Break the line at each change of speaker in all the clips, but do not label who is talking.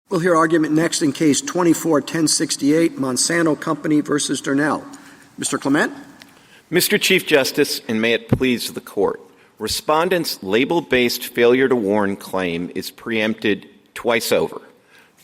We'll hear argument next in Case 24-1068, Monsanto Company versus Durnell. Mr. Clement?
Mr. Chief Justice, and may it please the Court, Respondent's label-based failure to warn claim is preempted twice over.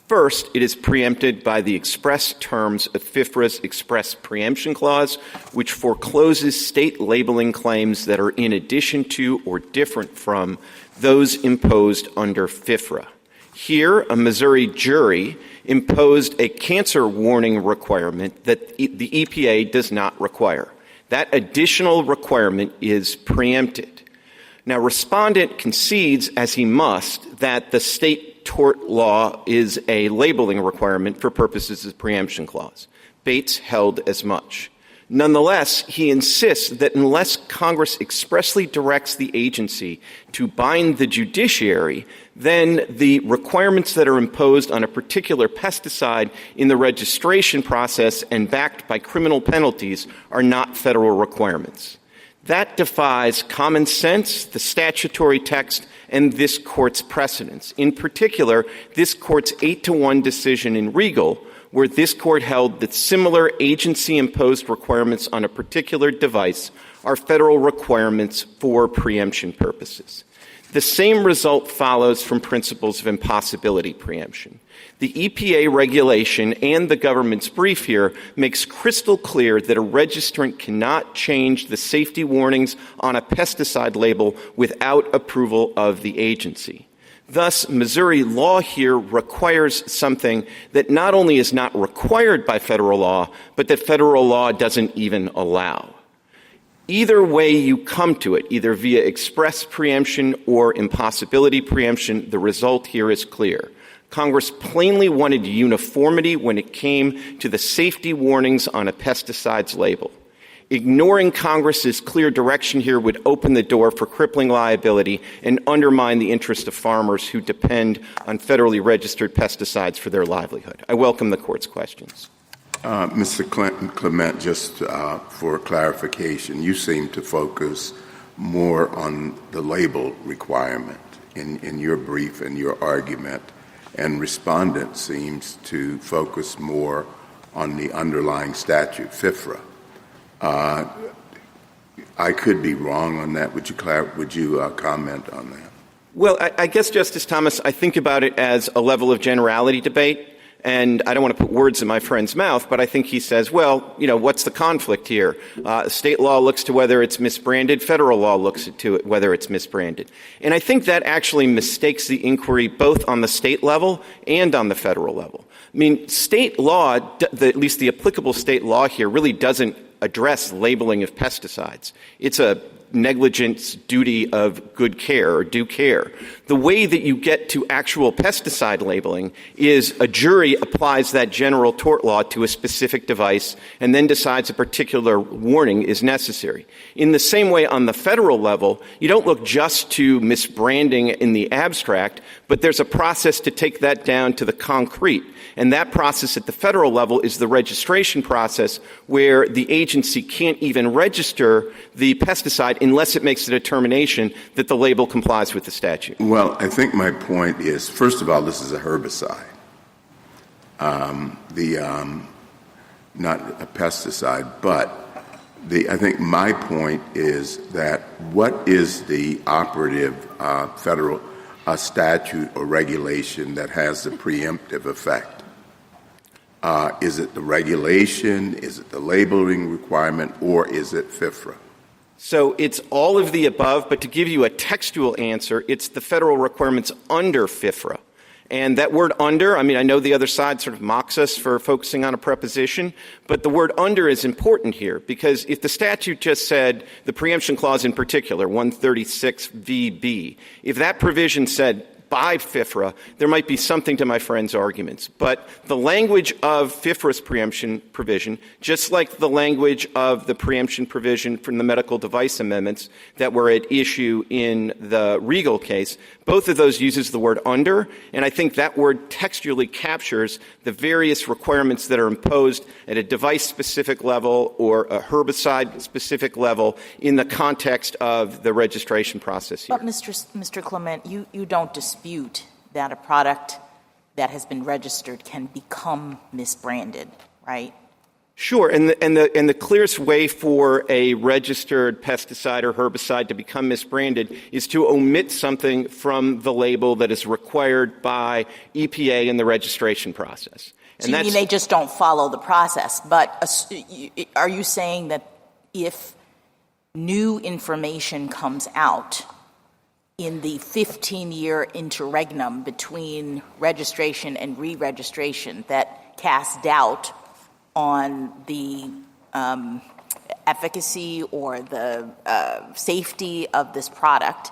First, it is preempted by the express terms of FIFRA's express preemption clause, which forecloses state labeling claims that are in addition to or different from those imposed under FIFRA. Here, a Missouri jury imposed a cancer warning requirement that the EPA does not require. That additional requirement is preempted. Now, Respondent concedes, as he must, that the state tort law is a labeling requirement for purposes of the preemption clause. Bates held as much. Nonetheless, he insists that unless Congress expressly directs the agency to bind the judiciary, then the requirements that are imposed on a particular pesticide in the registration process and backed by criminal penalties are not federal requirements. That defies common sense, the statutory text, and this Court's precedents. In particular, this Court's 8-1 decision in Regal, where this Court held that similar agency-imposed requirements on a particular device are federal requirements for preemption purposes. The same result follows from principles of impossibility preemption. The EPA regulation and the government's brief here makes crystal clear that a registrant cannot change the safety warnings on a pesticide label without approval of the agency. Thus, Missouri law here requires something that not only is not required by federal law, but that federal law doesn't even allow. Either way you come to it, either via express preemption or impossibility preemption, the result here is clear. Congress plainly wanted uniformity when it came to the safety warnings on a pesticide's label. Ignoring Congress's clear direction here would open the door for crippling liability and undermine the interest of farmers who depend on federally registered pesticides for their livelihood. I welcome the Court's questions.
Mr. Clement, just for clarification, you seem to focus more on the label requirement in your brief and your argument, and Respondent seems to focus more on the underlying statute, FIFRA. I could be wrong on that. Would you comment on that?
Well, I guess, Justice Thomas, I think about it as a level of generality debate. And I don't want to put words in my friend's mouth, but I think he says, well, what's the conflict here? State law looks to whether it's misbranded. Federal law looks to it whether it's misbranded. And I think that actually mistakes the inquiry both on the state level and on the federal level. I mean, state law, at least the applicable state law here, really doesn't address labeling of pesticides. It's a negligence duty of good care or due care. The way that you get to actual pesticide labeling is a jury applies that general tort law to a specific device and then decides a particular warning is necessary. In the same way, on the federal level, you don't look just to misbranding in the abstract, but there's a process to take that down to the concrete. And that process at the federal level is the registration process, where the agency can't even register the pesticide unless it makes a determination that the label complies with the statute.
Well, I think my point is, first of all, this is a herbicide, not a pesticide. But I think my point is that what is the operative federal statute or regulation that has the preemptive effect? Is it the regulation, is it the labeling requirement, or is it FIFRA?
So it's all of the above, but to give you a textual answer, it's the federal requirements under FIFRA. And that word under, I mean, I know the other side sort of mocks us for focusing on a preposition, but the word under is important here, because if the statute just said, the preemption clause in particular, 136 VB, if that provision said by FIFRA, there might be something to my friend's arguments. But the language of FIFRA's preemption provision, just like the language of the preemption provision from the medical device amendments that were at issue in the Regal case, both of those uses the word under, and I think that word textually captures the various requirements that are imposed at a device-specific level or a herbicide-specific level in the context of the registration process here.
But, Mr. Clement, you don't dispute that a product that has been registered can become misbranded, right?
Sure, and the clearest way for a registered pesticide or herbicide to become misbranded is to omit something from the label that is required by EPA in the registration process.
So you mean they just don't follow the process? But are you saying that if new information comes out in the 15-year interregnum between registration and re-registration that casts doubt on the efficacy or the safety of this product,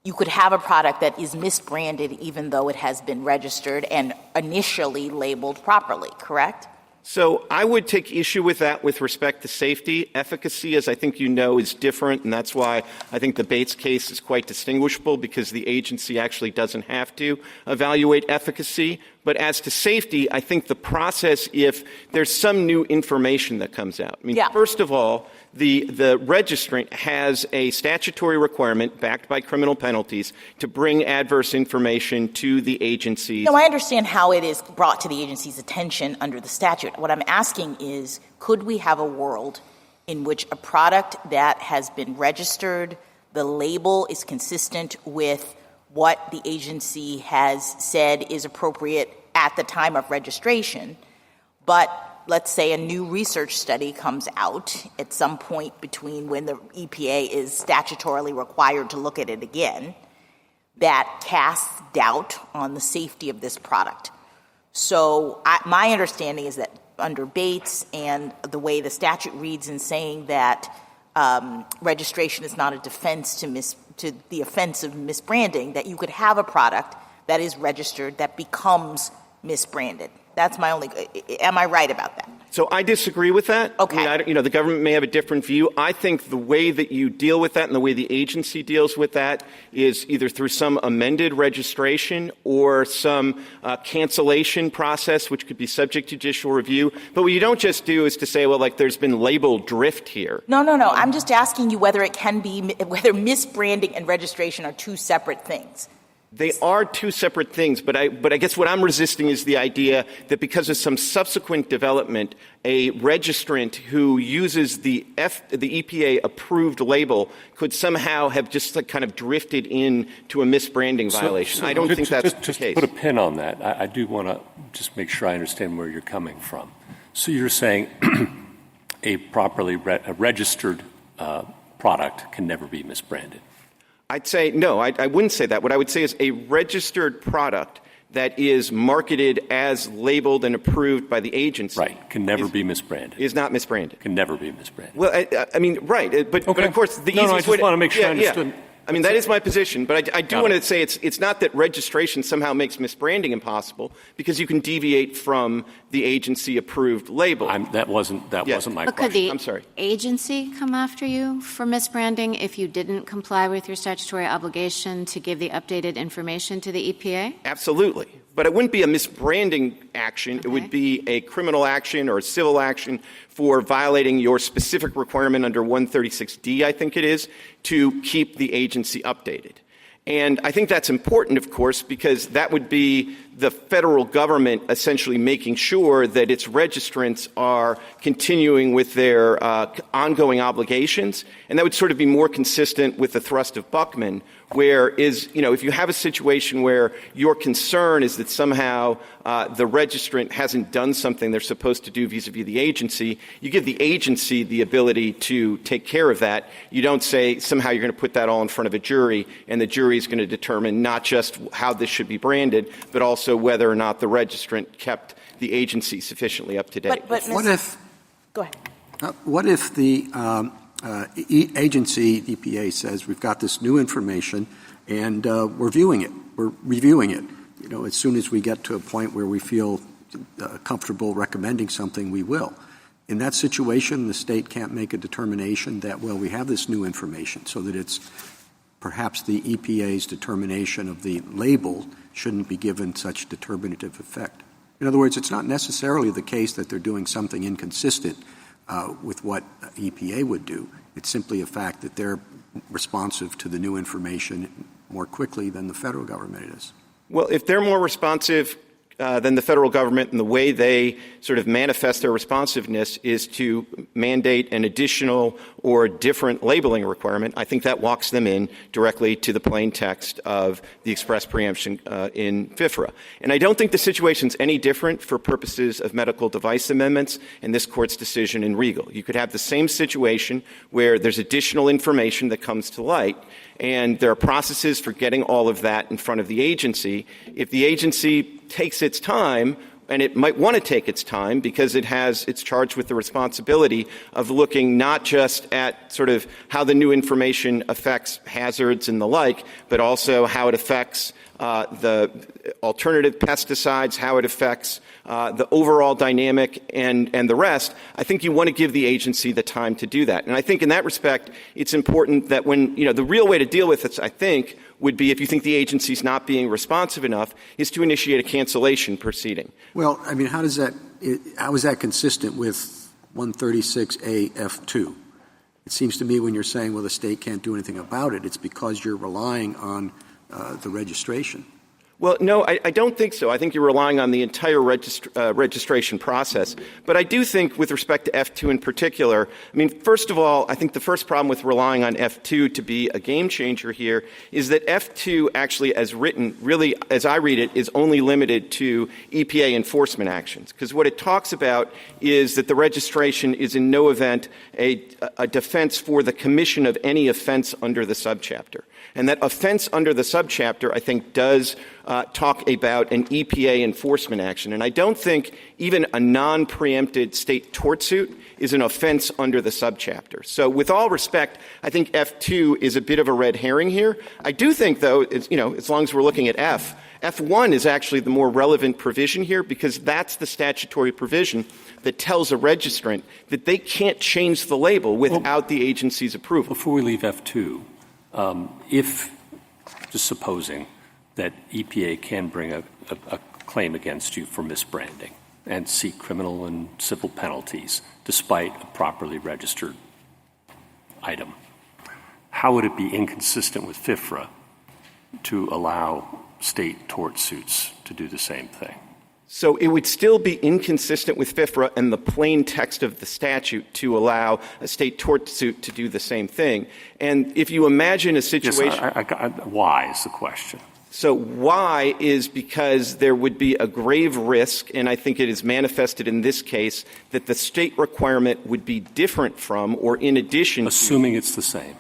you could have a product that is misbranded even though it has been registered and initially labeled properly, correct?
So I would take issue with that with respect to safety. Efficacy, as I think you know, is different, and that's why I think the Bates case is quite distinguishable, because the agency actually doesn't have to evaluate efficacy. But as to safety, I think the process, if there's some new information that comes out. I mean, First of all, the registrant has a statutory requirement backed by criminal penalties to bring adverse information to the agencies.
No, I understand how it is brought to the agency's attention under the statute. What I'm asking is, could we have a world in which a product that has been registered, the label is consistent with what the agency has said is appropriate at the time of registration, but let's say a new research study comes out at some point between when the EPA is statutorily required to look at it again, that casts doubt on the safety of this product. So my understanding is that under Bates and the way the statute reads in saying that registration is not a defense to the offense of misbranding, that you could have a product that is registered that becomes misbranded. That's my only – am I right about that?
So I disagree with that.
Okay.
I mean, the government may have a different view. I think the way that you deal with that and the way the agency deals with that is either through some amended registration or some cancellation process, which could be subject to judicial review. But what you don't just do is to say, well, like, there's been label drift here.
No. I'm just asking you whether it can be – whether misbranding and registration are two separate things.
They are two separate things, but I guess what I'm resisting is the idea that because of some subsequent development, a registrant who uses the EPA-approved label could somehow have just kind of drifted into a misbranding violation. I don't think that's the case.
Just to put a pin on that, I do want to just make sure I understand where you're coming from. So you're saying a properly registered product can never be misbranded.
I'd say no, I wouldn't say that. What I would say is a registered product that is marketed as labeled and approved by the agency.
Right, can never be misbranded.
Is not misbranded.
Can never be misbranded.
Well, I mean, right. But of course, the easiest way.
I just want to make sure I understood.
Yeah. I mean, that is my position, but I do want to say it's not that registration somehow makes misbranding impossible, because you can deviate from the agency-approved label.
That wasn't my
But
question.
I'm sorry.
Could the agency come after you for misbranding if you didn't comply with your statutory obligation to give the updated information to the EPA?
Absolutely. But it wouldn't be a misbranding action.
Okay.
It would be a criminal action or a civil action for violating your specific requirement under 136D, I think it is, to keep the agency updated. And I think that's important, of course, because that would be the federal government essentially making sure that its registrants are continuing with their ongoing obligations. And that would sort of be more consistent with the thrust of Buckman, where if you have a situation where your concern is that somehow the registrant hasn't done something they're supposed to do vis-a-vis the agency, you give the agency the ability to take care of that. You don't say somehow you're going to put that all in front of a jury, and the jury is going to determine not just how this should be branded, but also whether or not the registrant kept the agency sufficiently up to date.
But go ahead.
What if the agency, EPA, says we've got this new information and we're reviewing it. As soon as we get to a point where we feel comfortable recommending something, we will. In that situation, the state can't make a determination that, well, we have this new information, so that it's perhaps the EPA's determination of the label shouldn't be given such determinative effect. In other words, it's not necessarily the case that they're doing something inconsistent with what EPA would do. It's simply a fact that they're responsive to the new information more quickly than the federal government is.
Well, if they're more responsive than the federal government, and the way they sort of manifest their responsiveness is to mandate an additional or different labeling requirement, I think that walks them in directly to the plain text of the express preemption in FIFRA. And I don't think the situation's any different for purposes of medical device amendments and this Court's decision in Regal. You could have the same situation where there's additional information that comes to light, and there are processes for getting all of that in front of the agency. If the agency takes its time, and it might want to take its time because it's charged with the responsibility of looking not just at sort of how the new information affects hazards and the like, but also how it affects the alternative pesticides, how it affects the overall dynamic and the rest. I think you want to give the agency the time to do that. And I think in that respect, it's important that when, the real way to deal with this, I think, would be, if you think the agency's not being responsive enough, is to initiate a cancellation proceeding.
Well, I mean, how is that consistent with 136A-F2? It seems to me when you're saying, well, the state can't do anything about it, it's because you're relying on the registration.
Well, no, I don't think so. I think you're relying on the entire registration process. But I do think with respect to F2 in particular, I mean, first of all, I think the first problem with relying on F2 to be a game changer here is that F2 actually, as written, really, as I read it, is only limited to EPA enforcement actions. Because what it talks about is that the registration is in no event a defense for the commission of any offense under the subchapter. And that offense under the subchapter, I think, does talk about an EPA enforcement action. And I don't think even a non-preempted state tort suit is an offense under the subchapter. So with all respect, I think F2 is a bit of a red herring here. I do think, though, as long as we're looking at F1 is actually the more relevant provision here because that's the statutory provision that tells a registrant that they can't change the label without the agency's approval.
Before we leave F2, if, just supposing, that EPA can bring a claim against you for misbranding and seek criminal and civil penalties despite a properly registered item, how would it be inconsistent with FIFRA to allow state tort suits to do the same thing?
So it would still be inconsistent with FIFRA and the plain text of the statute to allow a state tort suit to do the same thing. And if you imagine a situation—
Yes, why is the question.
So why is because there would be a grave risk, and I think it is manifested in this case, that the state requirement would be different from or in addition to—
Assuming it's the same.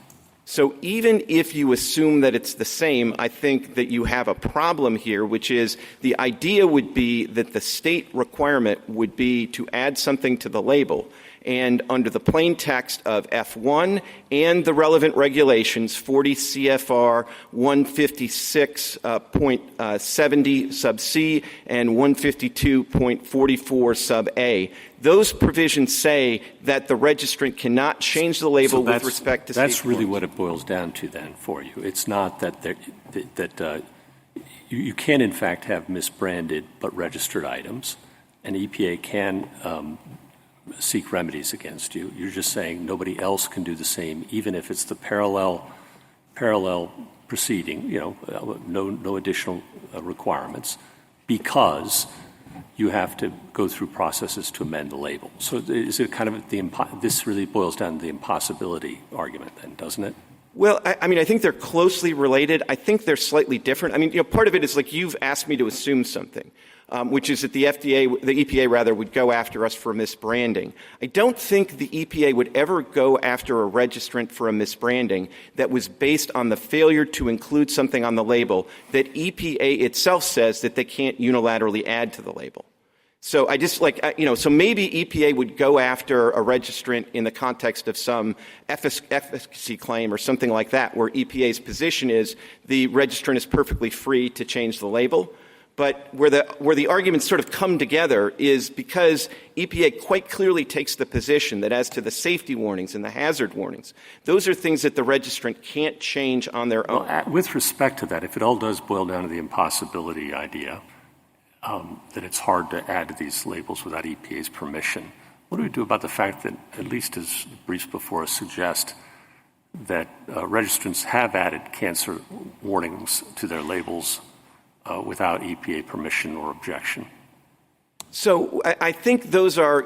So even if you assume that it's the same, I think that you have a problem here, which is the idea would be that the state requirement would be to add something to the label. And under the plain text of F1 and the relevant regulations, 40 CFR 156.70 sub C and 152.44 sub A, those provisions say that the registrant cannot change the label with respect to state
That's really
forms.
what it boils down to then for you. It's not that you can, in fact, have misbranded but registered items, and EPA can seek remedies against you. You're just saying nobody else can do the same, even if it's the parallel proceeding, no additional requirements, because you have to go through processes to amend the label. So is it kind of this really boils down to the impossibility argument then, doesn't it?
Well, I mean, I think they're closely related. I think they're slightly different. I mean, part of it is like you've asked me to assume something, which is that the EPA would go after us for misbranding. I don't think the EPA would ever go after a registrant for a misbranding that was based on the failure to include something on the label that EPA itself says that they can't unilaterally add to the label. So I just so maybe EPA would go after a registrant in the context of some efficacy claim or something like that, where EPA's position is the registrant is perfectly free to change the label. But where the arguments sort of come together is because EPA quite clearly takes the position that as to the safety warnings and the hazard warnings, those are things that the registrant can't change on their own.
Well, with respect to that, if it all does boil down to the impossibility idea, that it's hard to add to these labels without EPA's permission, what do we do about the fact that, at least as briefs before us suggest, that registrants have added cancer warnings to their labels without EPA permission or objection?
So I think those are,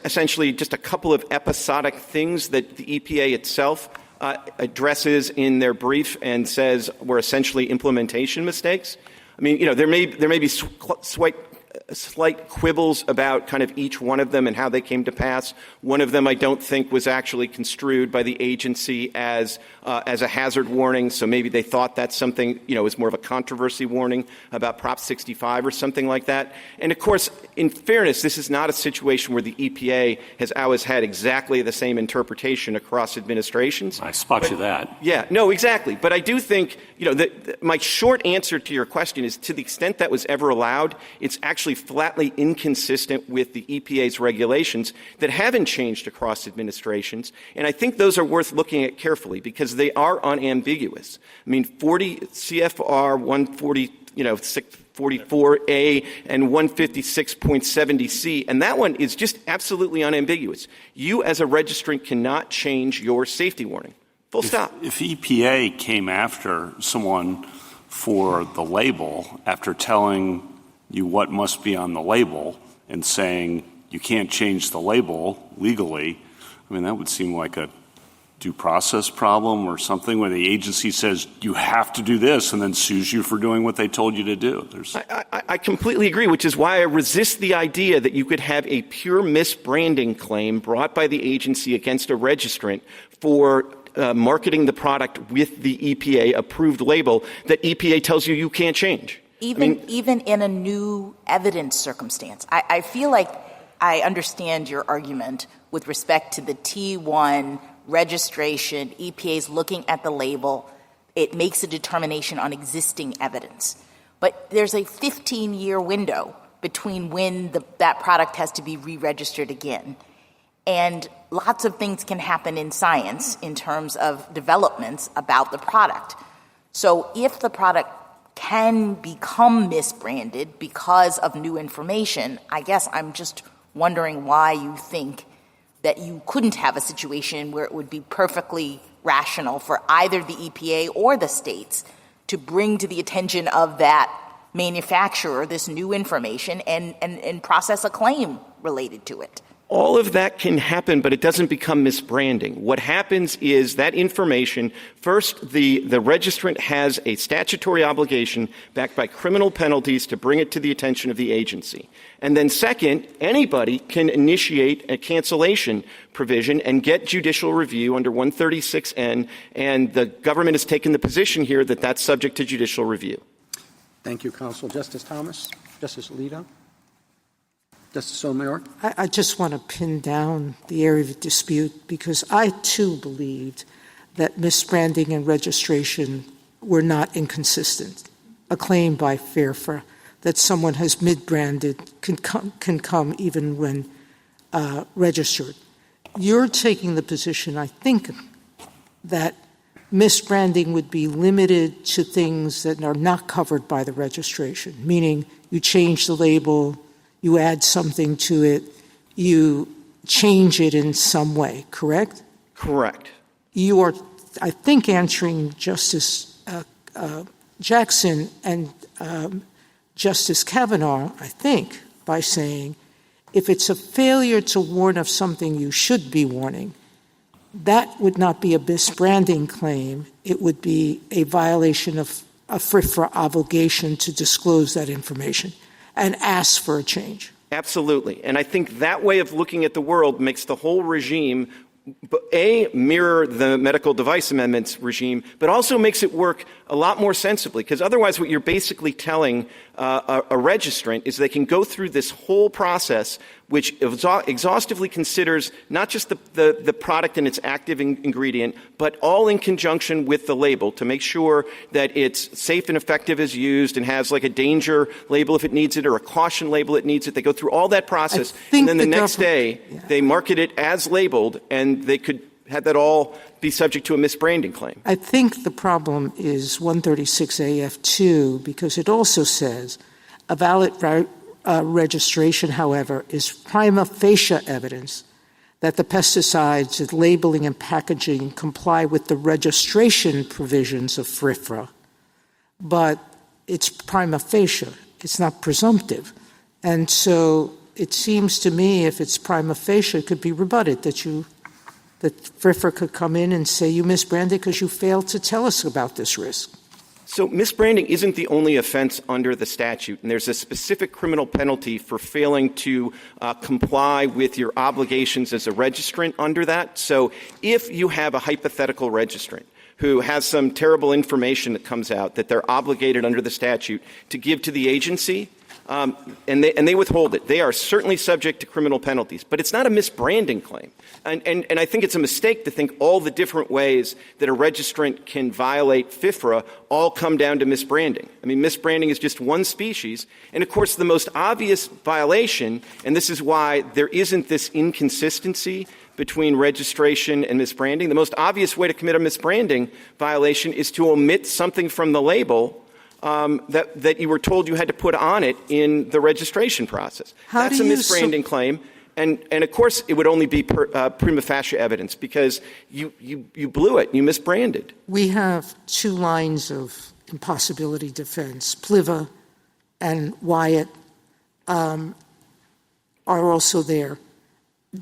essentially just a couple of episodic things that the EPA itself addresses in their brief and says were essentially implementation mistakes. I mean, there may be slight quibbles about kind of each one of them and how they came to pass. One of them I don't think was actually construed by the agency as a hazard warning, so maybe they thought that's something, was more of a controversy warning about Prop 65 or something like that. And of course, in fairness, this is not a situation where the EPA has always had exactly the same interpretation across administrations.
I spot you that.
Yeah, no, exactly. But I do think, my short answer to your question is to the extent that was ever allowed, it's actually flatly inconsistent with the EPA's regulations that haven't changed across administrations. And I think those are worth looking at carefully because they are unambiguous. I mean, 40 CFR 144A and 156.70C, and that one is just absolutely unambiguous. You as a registrant cannot change your safety warning. Full stop.
If EPA came after someone for the label after telling you what must be on the label and saying you can't change the label legally, I mean, that would seem like a due process problem or something where the agency says you have to do this and then sues you for doing what they told you to do.
I completely agree, which is why I resist the idea that you could have a pure misbranding claim brought by the agency against a registrant for marketing the product with the EPA-approved label that EPA tells you can't change.
Even in a new evidence circumstance. I feel like I understand your argument with respect to the T1 registration. EPA's looking at the label. It makes a determination on existing evidence. But there's a 15-year window between when that product has to be re-registered again. And lots of things can happen in science in terms of developments about the product. So if the product can become misbranded because of new information, I guess I'm just wondering why you think that you couldn't have a situation where it would be perfectly rational for either the EPA or the states to bring to the attention of that manufacturer this new information and process a claim related to it.
All of that can happen, but it doesn't become misbranding. What happens is that information, first, the registrant has a statutory obligation backed by criminal penalties to bring it to the attention of the agency. And then second, anybody can initiate a cancellation provision and get judicial review under 136N, and the government has taken the position here that that's subject to judicial review.
Thank you, Counsel. Justice Thomas? Justice Alito? Justice Sotomayor?
I just want to pin down the area of dispute because I, too, believed that misbranding and registration were not inconsistent. A claim by FERFA that someone has misbranded can come even when registered. You're taking the position, I think, that misbranding would be limited to things that are not covered by the registration, meaning you change the label, you add something to it, you change it in some way, correct?
Correct.
You are, I think, answering Justice Jackson and Justice Kavanaugh, I think, by saying if it's a failure to warn of something you should be warning, that would not be a misbranding claim. It would be a violation of a FRIFRA obligation to disclose that information and ask for a change.
Absolutely. And I think that way of looking at the world makes the whole regime, mirror the medical device amendments regime, but also makes it work a lot more sensibly, because otherwise what you're basically telling a registrant is they can go through this whole process which exhaustively considers not just the product and its active ingredient, but all in conjunction with the label to make sure that it's safe and effective as used and has like a danger label if it needs it or a caution label it needs it. They go through all that process, and then the next day they market it as labeled, and they could have that all be subject to a misbranding claim.
I think the problem is 136AF2 because it also says a valid registration, however, is prima facie evidence that the pesticides, its labeling and packaging comply with the registration provisions of FRIFRA, but it's prima facie. It's not presumptive. And so it seems to me if it's prima facie, it could be rebutted that FRIFRA could come in and say you misbranded because you failed to tell us about this risk.
So misbranding isn't the only offense under the statute, and there's a specific criminal penalty for failing to comply with your obligations as a registrant under that. So if you have a hypothetical registrant who has some terrible information that comes out that they're obligated under the statute to give to the agency, and they withhold it, they are certainly subject to criminal penalties. But it's not a misbranding claim. And I think it's a mistake to think all the different ways that a registrant can violate FIFRA all come down to misbranding. I mean, misbranding is just one species. And, of course, the most obvious violation, and this is why there isn't this inconsistency between registration and misbranding, the most obvious way to commit a misbranding violation is to omit something from the label that you were told you had to put on it in the registration process. That's a misbranding claim. And of course, it would only be prima facie evidence because you blew it. You misbranded.
We have two lines of impossibility defense. Pliva and Wyatt are also there.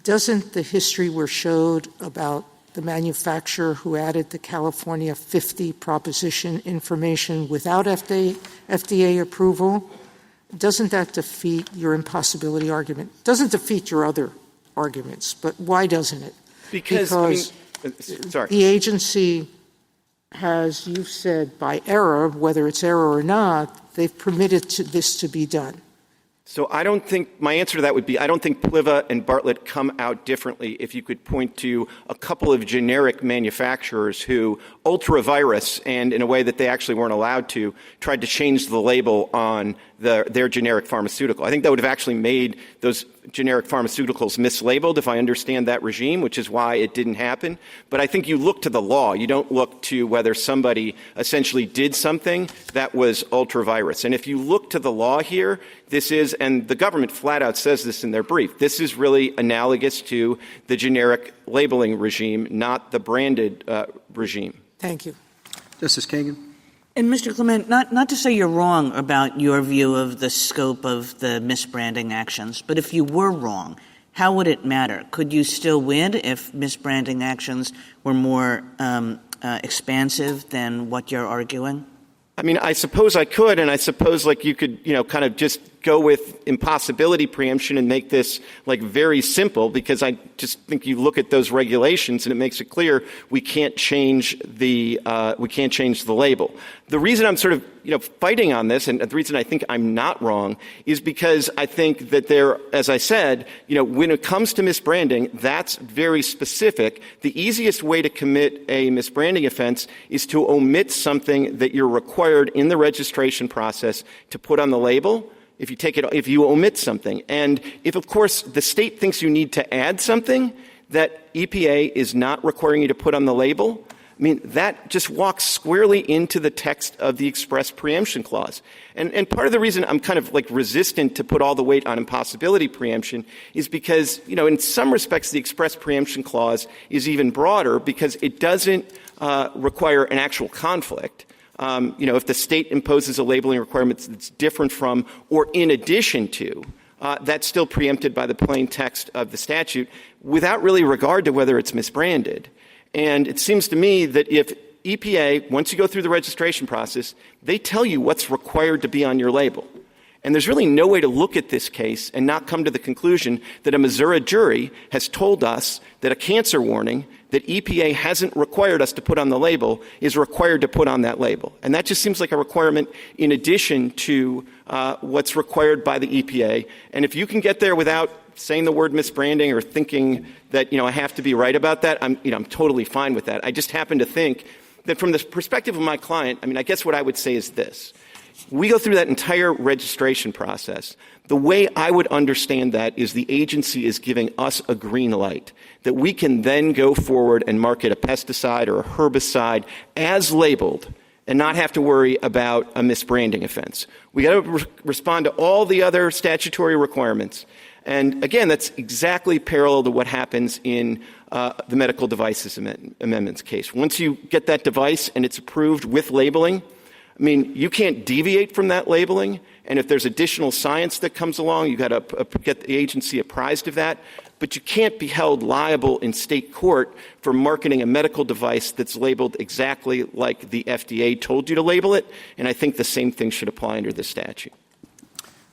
Doesn't the history we're showed about the manufacturer who added the California 50 proposition information without FDA approval, doesn't that defeat your impossibility argument? Doesn't defeat your other arguments, but why doesn't it?
Because
the agency has, you've said, by error, whether it's error or not, they've permitted this to be done.
So I don't think my answer to that would be I don't think Pliva and Bartlett come out differently if you could point to a couple of generic manufacturers who ultra-virus and in a way that they actually weren't allowed to tried to change the label on their generic pharmaceutical. I think that would have actually made those generic pharmaceuticals mislabeled if I understand that regime, which is why it didn't happen. But I think you look to the law. You don't look to whether somebody essentially did something that was ultra-virus. And if you look to the law here, this is, and the government flat out says this in their brief, this is really analogous to the generic labeling regime, not the branded regime.
Thank you.
Justice Kagan.
And Mr. Clement, not to say you're wrong about your view of the scope of the misbranding actions, but if you were wrong, how would it matter? Could you still win if misbranding actions were more expansive than what you're arguing?
I mean, I suppose I could, and I suppose like you could, kind of just go with impossibility preemption and make this like very simple because I just think you look at those regulations and it makes it clear we can't change the label. The reason I'm sort of fighting on this and the reason I think I'm not wrong is because I think that there, as I said, when it comes to misbranding, that's very specific. The easiest way to commit a misbranding offense is to omit something that you're required in the registration process to put on the label. If you omit something, and if, of course, the state thinks you need to add something that EPA is not requiring you to put on the label, I mean, that just walks squarely into the text of the express preemption clause. And part of the reason I'm kind of like resistant to put all the weight on impossibility preemption is because, in some respects, the express preemption clause is even broader because it doesn't require an actual conflict. If the state imposes a labeling requirement that's different from or in addition to, that's still preempted by the plain text of the statute without really regard to whether it's misbranded. And it seems to me that if EPA, once you go through the registration process, they tell you what's required to be on your label. And there's really no way to look at this case and not come to the conclusion that a Missouri jury has told us that a cancer warning that EPA hasn't required us to put on the label is required to put on that label. And that just seems like a requirement in addition to what's required by the EPA. And if you can get there without saying the word misbranding or thinking that, I have to be right about that, I'm totally fine with that. I just happen to think that from the perspective of my client, I guess what I would say is this. We go through that entire registration process. The way I would understand that is the agency is giving us a green light that we can then go forward and market a pesticide or a herbicide as labeled and not have to worry about a misbranding offense. We got to respond to all the other statutory requirements. And again, that's exactly parallel to what happens in the medical devices amendments case. Once you get that device and it's approved with labeling, I mean, you can't deviate from that labeling, and if there's additional science that comes along, you've got to get the agency apprised of that. But you can't be held liable in state court for marketing a medical device that's labeled exactly like the FDA told you to label it, and I think the same thing should apply under this statute.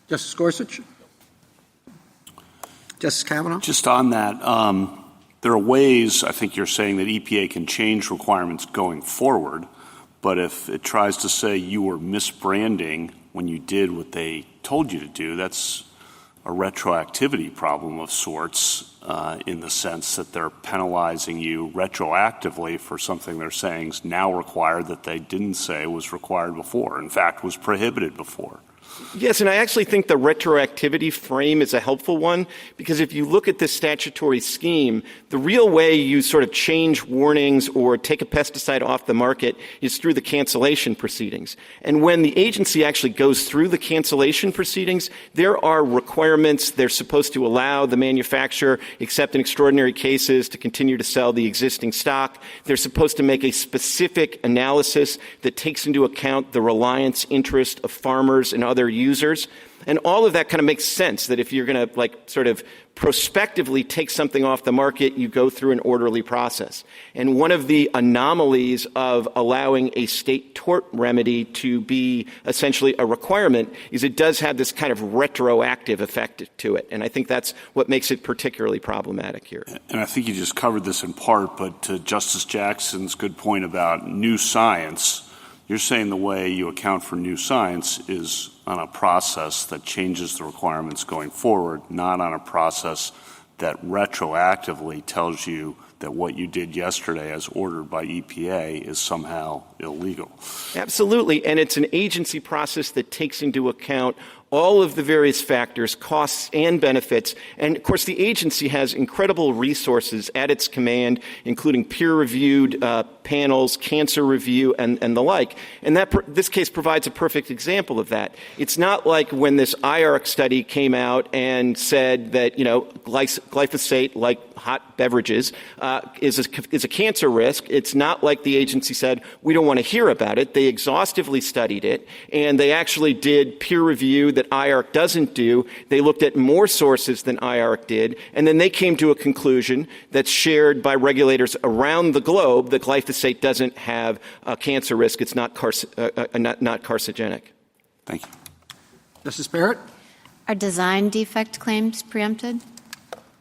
Justice Gorsuch? Justice Kavanaugh?
Just on that, there are ways, I think you're saying, that EPA can change requirements going forward, but if it tries to say you were misbranding when you did what they told you to do, that's a retroactivity problem of sorts, in the sense that they're penalizing you retroactively for something they're saying is now required that they didn't say was required before, in fact was prohibited before.
Yes, and I actually think the retroactivity frame is a helpful one, because if you look at this statutory scheme, the real way you sort of change warnings or take a pesticide off the market is through the cancellation proceedings. And when the agency actually goes through the cancellation proceedings, there are requirements. They're supposed to allow the manufacturer, except in extraordinary cases, to continue to sell the existing stock. They're supposed to make a specific analysis that takes into account the reliance interest of farmers and other users. And all of that kind of makes sense, that if you're going to sort of prospectively take something off the market, you go through an orderly process. And one of the anomalies of allowing a state tort remedy to be essentially a requirement is it does have this kind of retroactive effect to it. And I think that's what makes it particularly problematic here.
And I think you just covered this in part, but to Justice Jackson's good point about new science, you're saying the way you account for new science is on a process that changes the requirements going forward, not on a process that retroactively tells you that what you did yesterday as ordered by EPA is somehow illegal.
Absolutely. And it's an agency process that takes into account all of the various factors, costs and benefits. And, of course, the agency has incredible resources at its command, including peer-reviewed panels, cancer review, and the like. And this case provides a perfect example of that. It's not like when this IARC study came out and said that, glyphosate, like hot beverages, is a cancer risk. It's not like the agency said, we don't want to hear about it. They exhaustively studied it, and they actually did peer review that IARC doesn't do. They looked at more sources than IARC did, and then they came to a conclusion that's shared by regulators around the globe that glyphosate doesn't have a cancer risk. It's not carcinogenic.
Thank you.
Justice Barrett?
Are design defect claims preempted?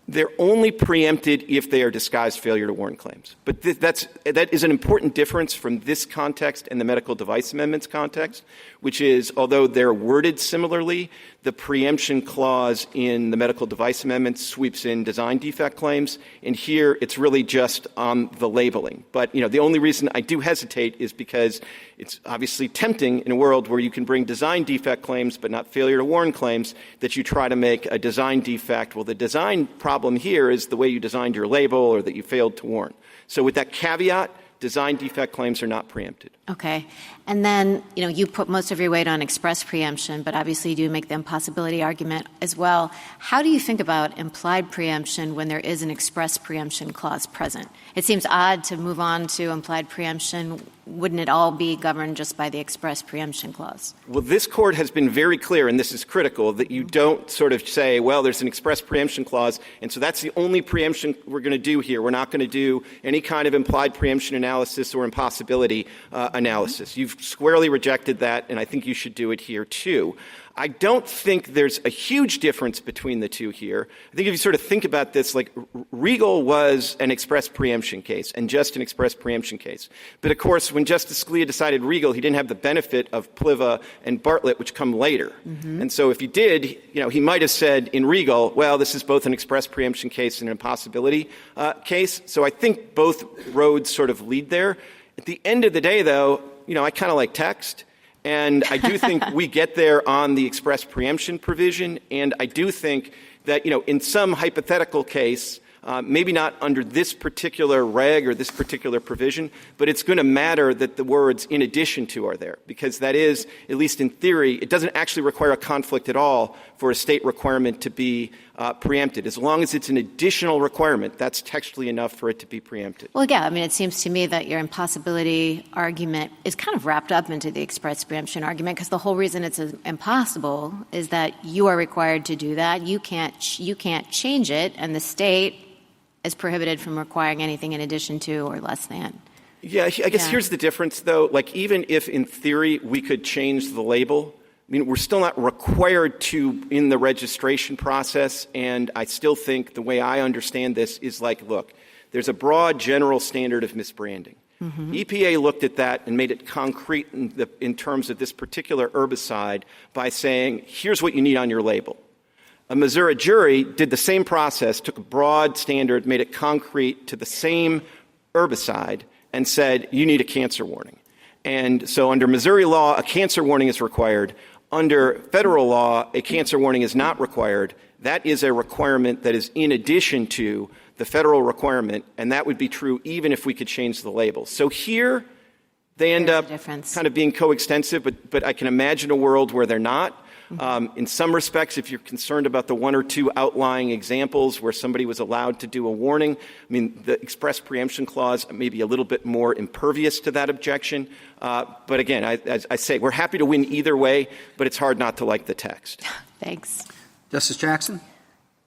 They're only preempted if they are disguised failure to warn claims. But that is an important difference from this context and the medical device amendments context, which is, although they're worded similarly, the preemption clause in the medical device amendments sweeps in design defect claims, and here it's really just on the labeling. But, the only reason I do hesitate is because it's obviously tempting in a world where you can bring design defect claims but not failure to warn claims that you try to make a design defect. Well, the design problem here is the way you designed your label or that you failed to warn. So with that caveat, design defect claims are not preempted.
Okay. And then, you put most of your weight on express preemption, but obviously you do make the impossibility argument as well. How do you think about implied preemption when there is an express preemption clause present? It seems odd to move on to implied preemption. Wouldn't it all be governed just by the express preemption clause?
Well, this court has been very clear, and this is critical, that you don't sort of say, well, there's an express preemption clause, and so that's the only preemption we're going to do here. We're not going to do any kind of implied preemption analysis or impossibility analysis. You've squarely rejected that, and I think you should do it here too. I don't think there's a huge difference between the two here. I think if you sort of think about this, like Regal was an express preemption case and just an express preemption case. But of course, when Justice Scalia decided Regal, he didn't have the benefit of Pliva and Bartlett, which come later. Mm-hmm. And so if he did, he might have said in Regal, well, this is both an express preemption case and an impossibility case. So I think both roads sort of lead there. At the end of the day, though, I kind of like text. And I do think we get there on the express preemption provision. And I do think that, in some hypothetical case, maybe not under this particular reg or this particular provision, but it's going to matter that the words in addition to are there, because that is, at least in theory, it doesn't actually require a conflict at all for a state requirement to be preempted. As long as it's an additional requirement, that's textually enough for it to be preempted.
Well, yeah, I mean, it seems to me that your impossibility argument is kind of wrapped up into the express preemption argument, because the whole reason it's impossible is that you are required to do that. You can't change it, and the state is prohibited from requiring anything in addition to or less than.
Yeah, I guess here's the difference, though. Like, even if in theory we could change the label, I mean, we're still not required to in the registration process, and I still think the way I understand this is like, look, there's a broad general standard of misbranding. Mm-hmm. EPA looked at that and made it concrete in terms of this particular herbicide by saying, here's what you need on your label. A Missouri jury did the same process, took a broad standard, made it concrete to the same herbicide, and said, you need a cancer warning. And so under Missouri law, a cancer warning is required. Under federal law, a cancer warning is not required. That is a requirement that is in addition to the federal requirement, and that would be true even if we could change the label. So here, they end up kind of being coextensive, but I can imagine a world where they're not. Mm-hmm. In some respects, if you're concerned about the one or two outlying examples where somebody was allowed to do a warning, I mean, the express preemption clause may be a little bit more impervious to that objection. But again, as I say, we're happy to win either way, but it's hard not to like the text.
Thanks.
Justice Jackson?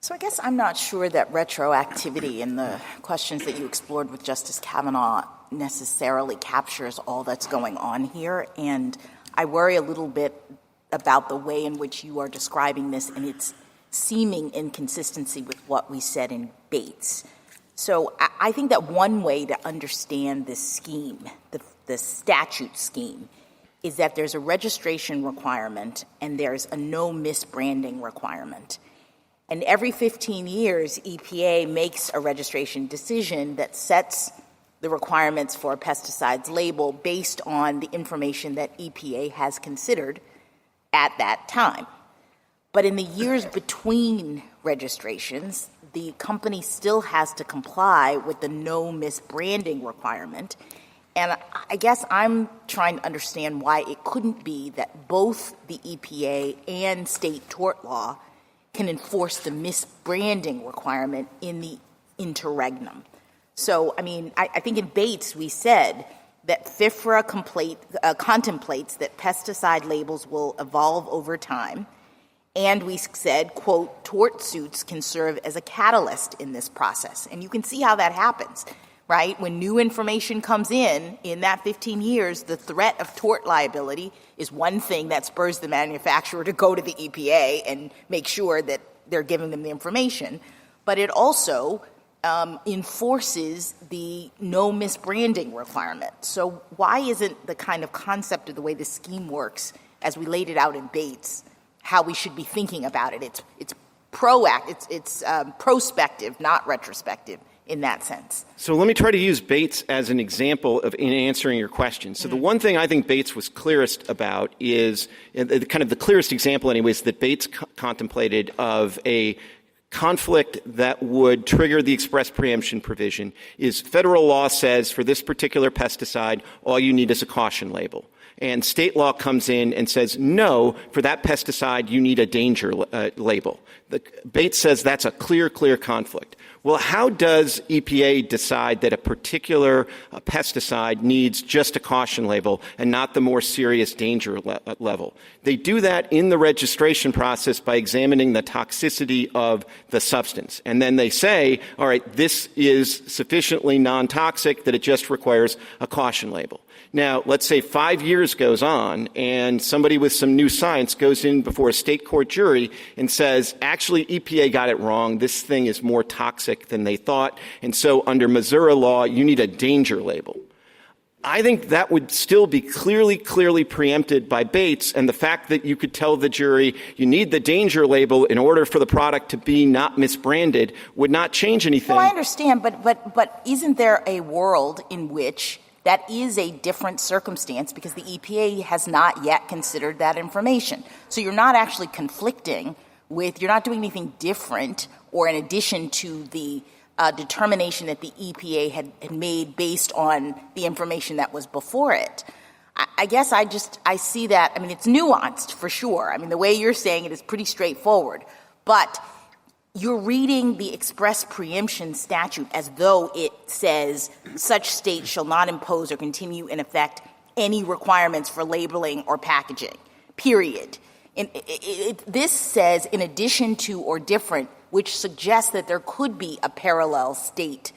So I guess I'm not sure that retroactivity in the questions that you explored with Justice Kavanaugh necessarily captures all that's going on here. And I worry a little bit about the way in which you are describing this and its seeming inconsistency with what we said in Bates. So I think that one way to understand this scheme, the statute scheme, is that there's a registration requirement and there's a no misbranding requirement. And every 15 years, EPA makes a registration decision that sets the requirements for a pesticide's label based on the information that EPA has considered at that time. But in the years between registrations, the company still has to comply with the no misbranding requirement. And I guess I'm trying to understand why it couldn't be that both the EPA and state tort law can enforce the misbranding requirement in the interregnum. So, I mean, I think in Bates we said that FIFRA contemplates that pesticide labels will evolve over time. And we said, quote, tort suits can serve as a catalyst in this process. And you can see how that happens, right? When new information comes in that 15 years, the threat of tort liability is one thing that spurs the manufacturer to go to the EPA and make sure that they're giving them the information. But it also enforces the no misbranding requirement. So why isn't the kind of concept of the way the scheme works, as we laid it out in Bates, how we should be thinking about it? It's prospective, not retrospective in that sense.
So let me try to use Bates as an example in answering your question. So the one thing I think Bates was clearest about is kind of the clearest example anyways that Bates contemplated of a conflict that would trigger the express preemption provision is federal law says for this particular pesticide, all you need is a caution label. And state law comes in and says, no, for that pesticide, you need a danger label. Bates says that's a clear conflict. Well, how does EPA decide that a particular pesticide needs just a caution label and not the more serious danger level? They do that in the registration process by examining the toxicity of the substance. And then they say, all right, this is sufficiently non-toxic that it just requires a caution label. Now, let's say 5 years goes on and somebody with some new science goes in before a state court jury and says, actually, EPA got it wrong. This thing is more toxic than they thought. And so under Missouri law, you need a danger label. I think that would still be clearly preempted by Bates, and the fact that you could tell the jury you need the danger label in order for the product to be not misbranded would not change anything.
Well, I understand, but isn't there a world in which that is a different circumstance because the EPA has not yet considered that information? So you're not actually conflicting with, you're not doing anything different or in addition to the determination that the EPA had made based on the information that was before it. I guess I see that, I mean, it's nuanced for sure. I mean, the way you're saying it is pretty straightforward. But you're reading the express preemption statute as though it says such state shall not impose or continue in effect any requirements for labeling or packaging, period. And this says in addition to or different, which suggests that there could be a parallel state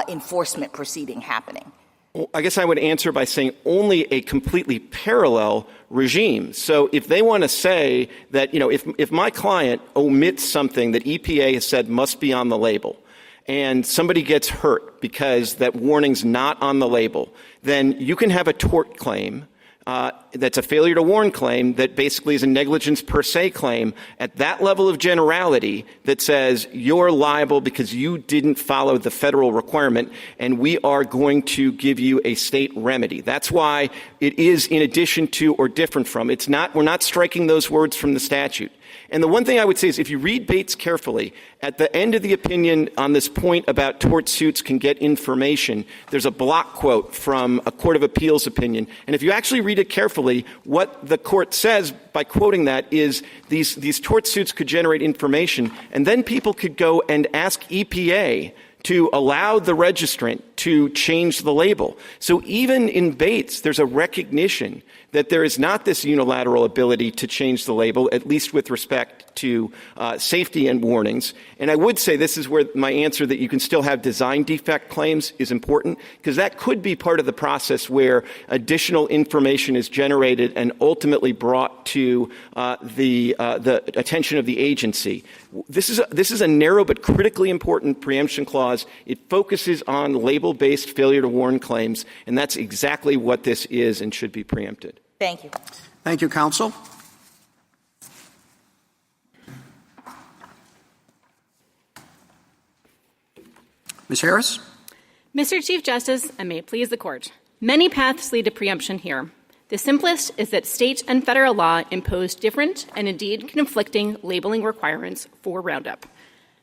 enforcement proceeding happening.
Well, I guess I would answer by saying only a completely parallel regime. So if they want to say that, if my client omits something that EPA has said must be on the label, and somebody gets hurt because that warning's not on the label, then you can have a tort claim that's a failure to warn claim that basically is a negligence per se claim at that level of generality that says you're liable because you didn't follow the federal requirement, and we are going to give you a state remedy. That's why it is in addition to or different from. We're not striking those words from the statute. And the one thing I would say is if you read Bates carefully, at the end of the opinion on this point about tort suits can get information, there's a block quote from a court of appeals opinion. And if you actually read it carefully, what the court says by quoting that is these tort suits could generate information, and then people could go and ask EPA to allow the registrant to change the label. So even in Bates, there's a recognition that there is not this unilateral ability to change the label, at least with respect to safety and warnings. And I would say this is where my answer that you can still have design defect claims is important, because that could be part of the process where additional information is generated and ultimately brought to the attention of the agency. This is a narrow but critically important preemption clause. It focuses on label-based failure to warn claims, and that's exactly what this is and should be preempted.
Thank you.
Thank you, counsel. Ms. Harris?
Mr. Chief Justice, and may it please the Court, many paths lead to preemption here. The simplest is that state and federal law impose different and indeed conflicting labeling requirements for Roundup.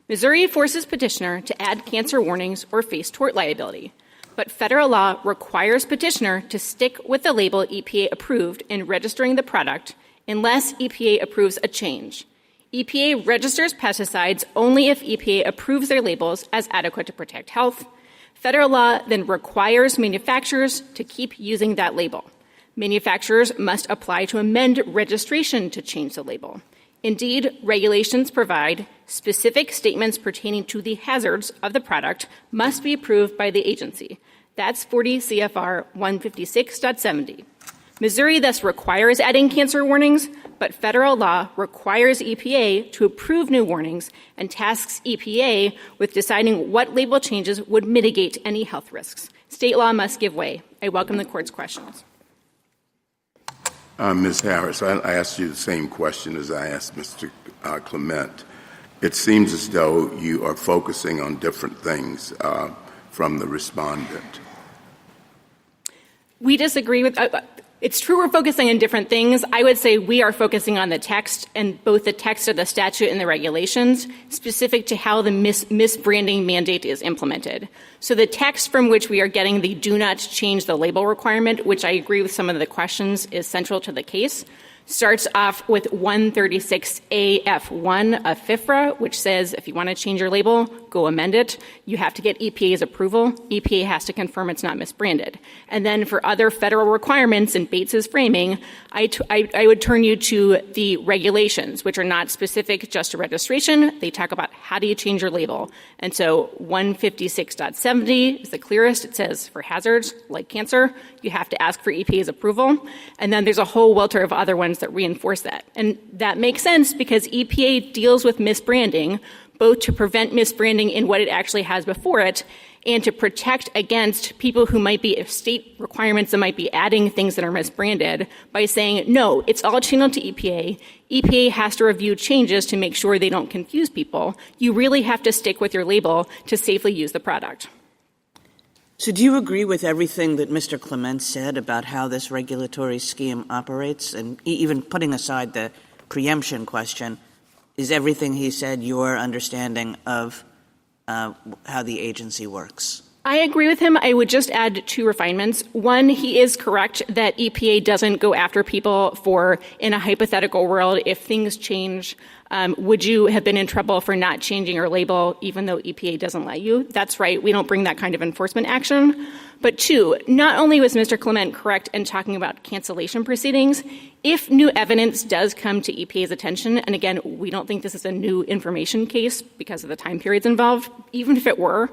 Missouri forces petitioner to add cancer warnings or face tort liability, but federal law requires petitioner to stick with the label EPA approved in registering the product unless EPA approves a change. EPA registers pesticides only if EPA approves their labels as adequate to protect health. Federal law then requires manufacturers to keep using that label. Manufacturers must apply to amend registration to change the label. Indeed, regulations provide specific statements pertaining to the hazards of the product must be approved by the agency. That's 40 CFR 156.70. Missouri thus requires adding cancer warnings, but federal law requires EPA to approve new warnings and tasks EPA with deciding what label changes would mitigate any health risks. State law must give way. I welcome the Court's questions.
Ms. Harris, I asked you the same question as I asked Mr. Clement. It seems as though you are focusing on different things from the respondent.
We disagree with it's true we're focusing on different things. I would say we are focusing on the text, and both the text of the statute and the regulations specific to how the misbranding mandate is implemented. So the text from which we are getting the do not change the label requirement, which I agree with some of the questions is central to the case, starts off with 136AF1 of FIFRA, which says if you want to change your label, go amend it. You have to get EPA's approval. EPA has to confirm it's not misbranded. And then for other federal requirements in Bates's framing, I would turn you to the regulations, which are not specific just to registration. They talk about how do you change your label. And so 156.70 is the clearest. It says for hazards like cancer, you have to ask for EPA's approval. And then there's a whole welter of other ones that reinforce that. And that makes sense because EPA deals with misbranding both to prevent misbranding in what it actually has before it and to protect against people who might be, if state requirements that might be adding things that are misbranded by saying, no, it's all channeled to EPA. EPA has to review changes to make sure they don't confuse people. You really have to stick with your label to safely use the product.
So do you agree with everything that Mr. Clement said about how this regulatory scheme operates? And even putting aside the preemption question, is everything he said your understanding of how the agency works?
I agree with him. I would just add 2 refinements. One, he is correct that EPA doesn't go after people for, in a hypothetical world, if things change, would you have been in trouble for not changing your label even though EPA doesn't let you? That's right. We don't bring that kind of enforcement action. But 2, not only was Mr. Clement correct in talking about cancellation proceedings, if new evidence does come to EPA's attention, and again, we don't think this is a new information case because of the time periods involved, even if it were,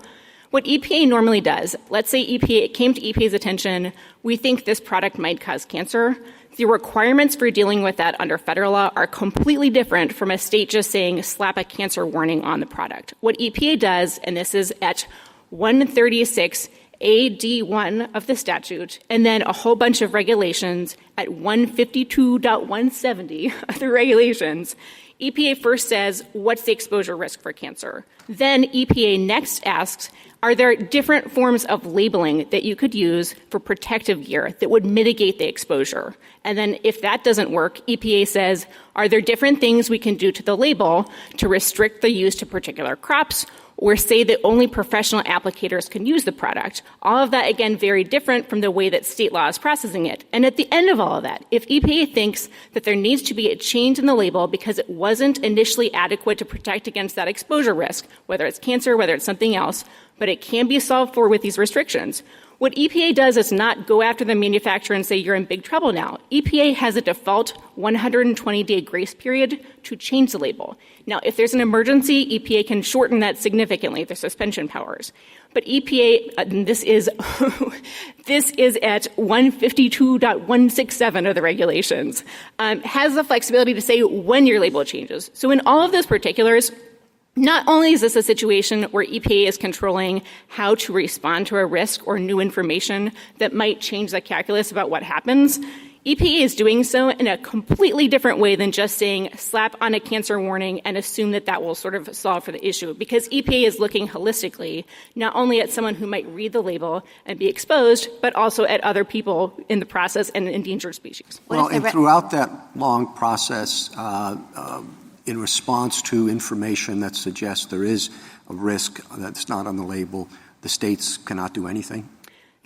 what EPA normally does, let's say EPA came to EPA's attention, we think this product might cause cancer. The requirements for dealing with that under federal law are completely different from a state just saying slap a cancer warning on the product. What EPA does, and this is at 136 AD1 of the statute, and then a whole bunch of regulations at 152.170 of the regulations, EPA first says, what's the exposure risk for cancer? Then EPA next asks, are there different forms of labeling that you could use for protective gear that would mitigate the exposure? And then if that doesn't work, EPA says, are there different things we can do to the label to restrict the use to particular crops or say that only professional applicators can use the product? All of that, again, very different from the way that state law is processing it. And at the end of all of that, if EPA thinks that there needs to be a change in the label because it wasn't initially adequate to protect against that exposure risk, whether it's cancer, whether it's something else, but it can be solved for with these restrictions, what EPA does is not go after the manufacturer and say you're in big trouble now. EPA has a default 120-day grace period to change the label. Now, if there's an emergency, EPA can shorten that significantly, the suspension powers. But EPA, and this is this is at 152.167 of the regulations, has the flexibility to say when your label changes. So in all of those particulars, not only is this a situation where EPA is controlling how to respond to a risk or new information that might change the calculus about what happens, EPA is doing so in a completely different way than just saying slap on a cancer warning and assume that that will sort of solve for the issue, because EPA is looking holistically not only at someone who might read the label and be exposed, but also at other people in the process and endangered species.
Well, and throughout that long process, in response to information that suggests there is a risk that's not on the label, the states cannot do anything?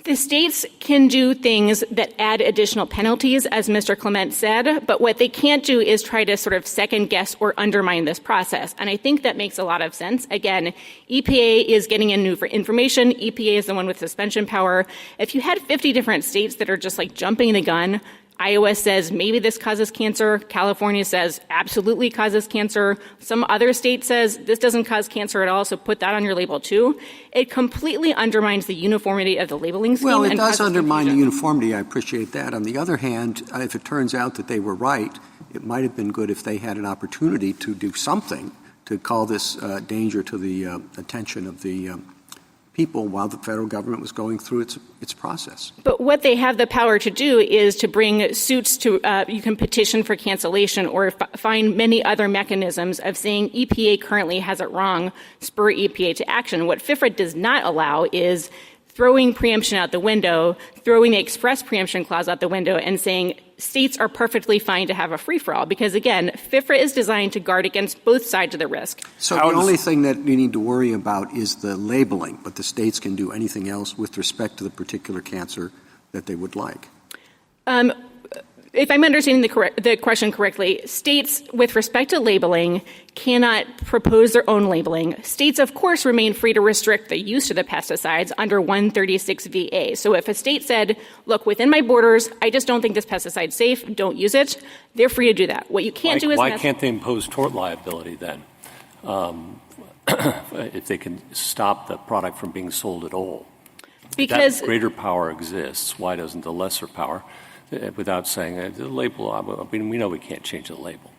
The states can do things that add additional penalties, as Mr. Clement said, but what they can't do is try to sort of second guess or undermine this process. And I think that makes a lot of sense. Again, EPA is getting in new information. EPA is the one with suspension power. If you had 50 different states that are just like jumping the gun, Iowa says maybe this causes cancer. California says absolutely causes cancer. Some other state says this doesn't cause cancer at all, so put that on your label too. It completely undermines the uniformity of the labeling scheme.
Well, it does undermine the uniformity. I appreciate that. On the other hand, if it turns out that they were right, it might have been good if they had an opportunity to do something to call this danger to the attention of the people while the federal government was going through its process.
But what they have the power to do is to bring suits to, you can petition for cancellation or find many other mechanisms of saying EPA currently has it wrong, spur EPA to action. What FIFRA does not allow is throwing preemption out the window, throwing the express preemption clause out the window and saying states are perfectly fine to have a free-for-all. Because, again, FIFRA is designed to guard against both sides of the risk.
So the only thing that we need to worry about is the labeling, but the states can do anything else with respect to the particular cancer that they would like.
If I'm understanding the question correctly, states, with respect to labeling, cannot propose their own labeling. States, of course, remain free to restrict the use of the pesticides under 136 VA. So if a state said, look, within my borders, I just don't think this pesticide's safe, don't use it, they're free to do that. What you can't do is...
Why can't they impose tort liability then? If they can stop the product from being sold at all?
Because
that greater power exists, why doesn't the lesser power... without saying the label, I mean, we know we can't change the label.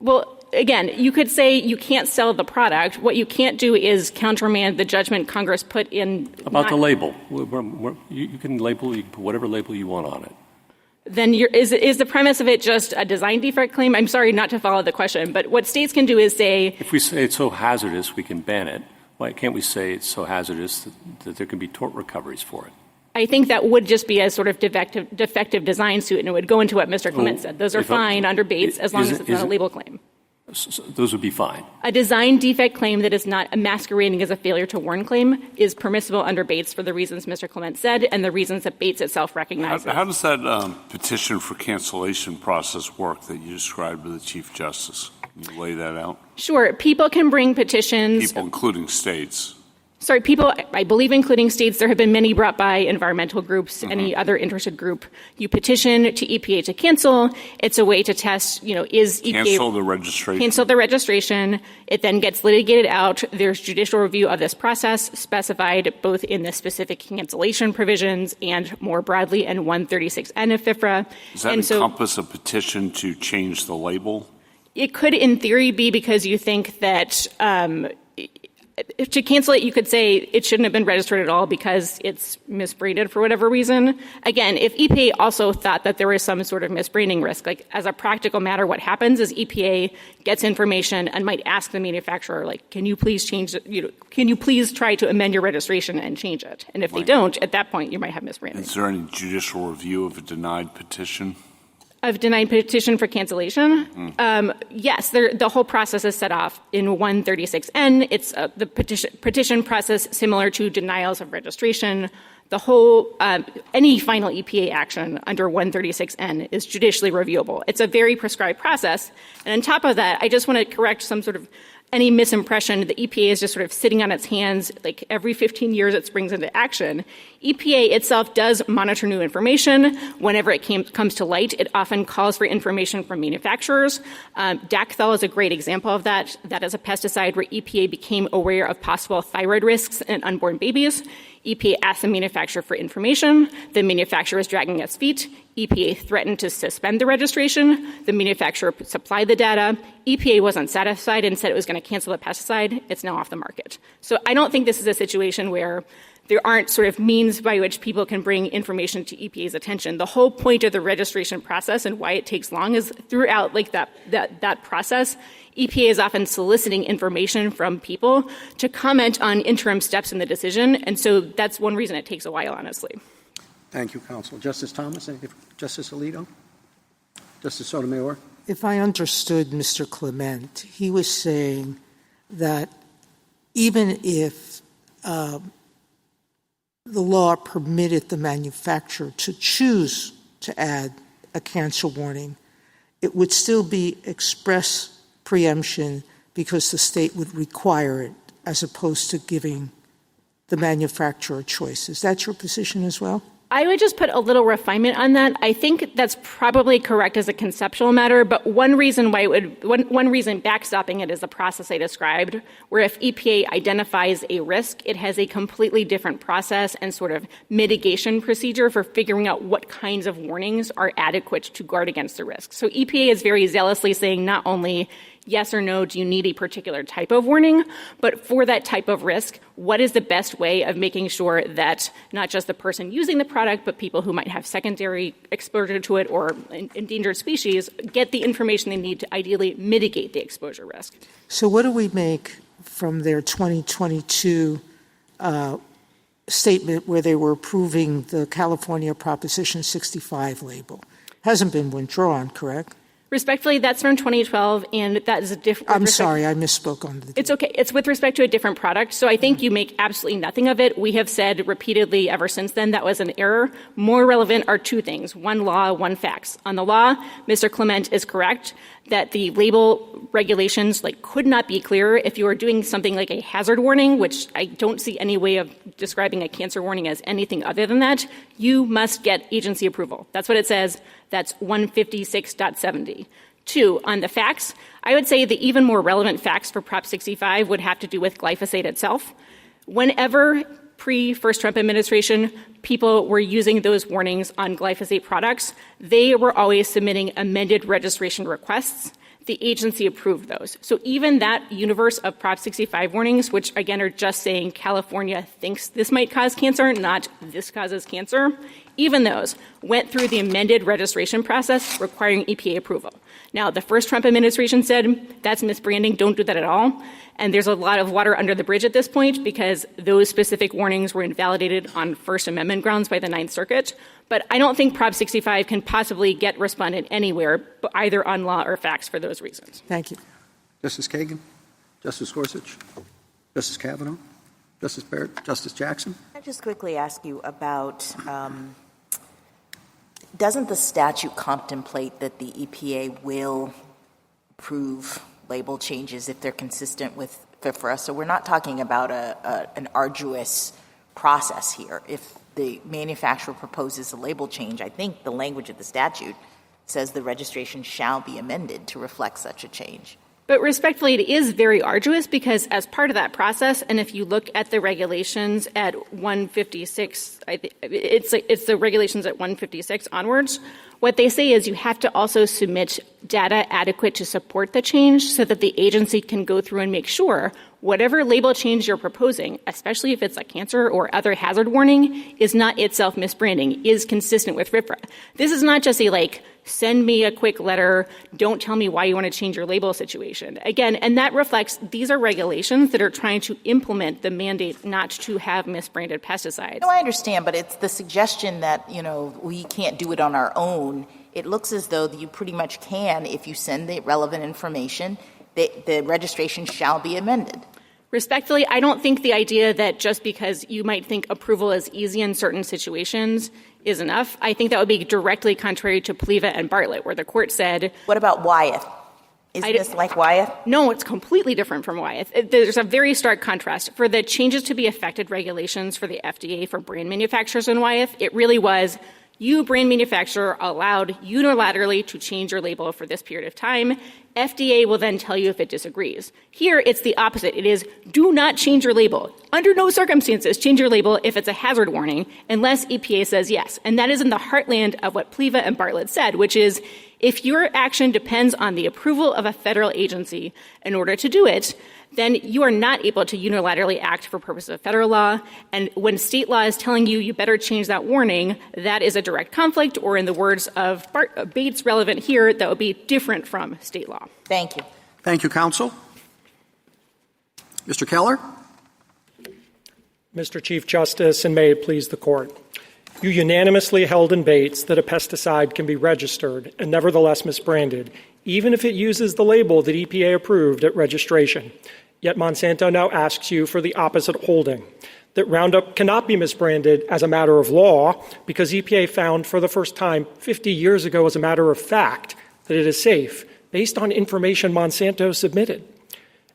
Well, again, you could say you can't sell the product. What you can't do is countermand the judgment Congress put in.
About the label. You can label, you can put whatever label you want on it.
Then is the premise of it just a design defect claim? I'm sorry not to follow the question, but what states can do is say... If
we say it's so hazardous, we can ban it. Why can't we say it's so hazardous that there can be tort recoveries for it?
I think that would just be a sort of defective design suit, and it would go into what Mr. Clement said. Those are fine under Bates as long as it's not a label claim.
those would be fine.
A design defect claim that is not masquerading as a failure to warn claim is permissible under Bates for the reasons Mr. Clement said and the reasons that Bates itself recognizes.
How does that petition for cancellation process work that you described to the Chief Justice? Can you lay that out?
Sure. People can bring petitions.
People, including states.
Sorry, people, I believe including states, there have been many brought by environmental groups, any other interested group. You petition to EPA to cancel. It's a way to test, is EPA...
Cancel the registration.
Cancel the registration. It then gets litigated out. There's judicial review of this process specified both in the specific cancellation provisions and more broadly in 136N of FIFRA.
Does that encompass a petition to change the label?
It could, in theory, be because you think that... to cancel it, you could say it shouldn't have been registered at all because it's misbranded for whatever reason. Again, if EPA also thought that there was some sort of misbranding risk, like as a practical matter, what happens is EPA gets information and might ask the manufacturer, like, can you please change it? Can you please try to amend your registration and change it? And if they don't, at that point, you might have misbranding.
Is there any judicial review of a denied petition?
Of denied petition for cancellation? Yes, the whole process is set off in 136N. It's the petition process similar to denials of registration. The whole, any final EPA action under 136N is judicially reviewable. It's a very prescribed process. And on top of that, I just want to correct some sort of any misimpression. The EPA is just sort of sitting on its hands. Like every 15 years it springs into action. EPA itself does monitor new information. Whenever it comes to light, it often calls for information from manufacturers. Dacthal is a great example of that. That is a pesticide where EPA became aware of possible thyroid risks in unborn babies. EPA asked the manufacturer for information. The manufacturer is dragging its feet. EPA threatened to suspend the registration. The manufacturer supplied the data. EPA wasn't satisfied and said it was going to cancel the pesticide. It's now off the market. So I don't think this is a situation where there aren't sort of means by which people can bring information to EPA's attention. The whole point of the registration process and why it takes long is throughout like that process, EPA is often soliciting information from people to comment on interim steps in the decision. And so that's one reason it takes a while, honestly.
Thank you, Counsel. Justice Thomas, Justice Alito? Justice Sotomayor?
If I understood Mr. Clement, he was saying that even if the law permitted the manufacturer to choose to add a cancer warning, it would still be express preemption because the state would require it as opposed to giving the manufacturer a choice. Is that your position as well?
I would just put a little refinement on that. I think that's probably correct as a conceptual matter, but one reason backstopping it is the process I described, where if EPA identifies a risk, it has a completely different process and sort of mitigation procedure for figuring out what kinds of warnings are adequate to guard against the risk. So EPA is very zealously saying not only yes or no, do you need a particular type of warning? But for that type of risk, what is the best way of making sure that not just the person using the product, but people who might have secondary exposure to it or endangered species get the information they need to ideally mitigate the exposure risk?
So what do we make from their 2022 statement where they were approving the California Proposition 65 label? Hasn't been withdrawn, correct?
Respectfully, that's from 2012, and that is a different...
I'm sorry, I misspoke on the...
It's okay. It's with respect to a different product, so I think you make absolutely nothing of it. We have said repeatedly ever since then that was an error. More relevant are two things, one law, one facts. On the law, Mr. Clement is correct that the label regulations could not be clearer. If you are doing something like a hazard warning, which I don't see any way of describing a cancer warning as anything other than that, you must get agency approval. That's what it says. That's 156.70. 2, on the facts, I would say the even more relevant facts for Prop 65 would have to do with glyphosate itself. Whenever pre-first Trump administration, people were using those warnings on glyphosate products, they were always submitting amended registration requests. The agency approved those. So even that universe of Prop 65 warnings, which again are just saying California thinks this might cause cancer, not this causes cancer, even those went through the amended registration process requiring EPA approval. Now, the first Trump administration said, that's misbranding, don't do that at all. And there's a lot of water under the bridge at this point because those specific warnings were invalidated on First Amendment grounds by the Ninth Circuit. But I don't think Prop 65 can possibly get responded anywhere, either on law or facts for those reasons.
Thank you.
Justice Kagan? Justice Gorsuch? Justice Kavanaugh? Justice Barrett? Justice Jackson?
Can I just quickly ask you about, doesn't the statute contemplate that the EPA will approve label changes if they're consistent with FIFRA? So we're not talking about an arduous process here. If the manufacturer proposes a label change, I think the language of the statute says the registration shall be amended to reflect such a change.
But respectfully, it is very arduous because as part of that process, and if you look at the regulations at 156, it's the regulations at 156 onwards, what they say is you have to also submit data adequate to support the change so that the agency can go through and make sure whatever label change you're proposing, especially if it's a cancer or other hazard warning, is not itself misbranding, is consistent with FIFRA. This is not just a send me a quick letter, don't tell me why you want to change your label situation. Again, and that reflects these are regulations that are trying to implement the mandate not to have misbranded pesticides.
No, I understand, but it's the suggestion that, we can't do it on our own. It looks as though you pretty much can if you send the relevant information. The registration shall be amended.
Respectfully, I don't think the idea that just because you might think approval is easy in certain situations is enough. I think that would be directly contrary to Pliva and Bartlett, where the court said—
What about Wyeth? Isn't this like Wyeth?
No, it's completely different from Wyeth. There's a very stark contrast. For the changes to be affected regulations for the FDA for brand manufacturers in Wyeth, it really was you, brand manufacturer, allowed unilaterally to change your label for this period of time. FDA will then tell you if it disagrees. Here, it's the opposite. It is do not change your label. Under no circumstances change your label if it's a hazard warning unless EPA says yes. And that is in the heartland of what Pliva and Bartlett said, which is if your action depends on the approval of a federal agency in order to do it, then you are not able to unilaterally act for purposes of federal law. And when state law is telling you better change that warning, that is a direct conflict, or in the words of Bates relevant here, that would be different from state law.
Thank you.
Thank you, counsel. Mr. Keller?
Mr. Chief Justice, and may it please the Court. You unanimously held in Bates that a pesticide can be registered and nevertheless misbranded, even if it uses the label that EPA approved at registration. Yet Monsanto now asks you for the opposite holding, that Roundup cannot be misbranded as a matter of law because EPA found for the first time 50 years ago as a matter of fact that it is safe based on information Monsanto submitted.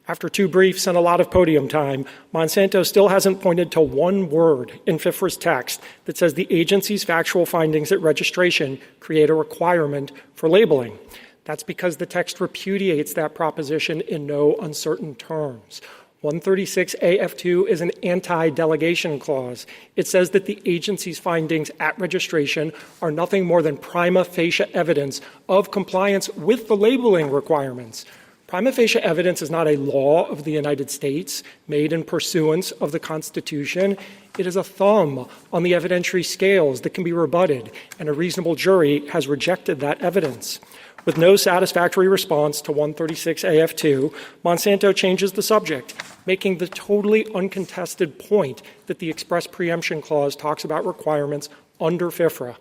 After 2 briefs and a lot of podium time, Monsanto still hasn't pointed to one word in FIFRA's text that says the agency's factual findings at registration create a requirement for labeling. That's because the text repudiates that proposition in no uncertain terms. 136AF2 is an anti-delegation clause. It says that the agency's findings at registration are nothing more than prima facie evidence of compliance with the labeling requirements. Prima facie evidence is not a law of the United States made in pursuance of the Constitution. It is a thumb on the evidentiary scales that can be rebutted, and a reasonable jury has rejected that evidence. With no satisfactory response to 136AF2, Monsanto changes the subject, making the totally uncontested point that the express preemption clause talks about requirements under FIFRA.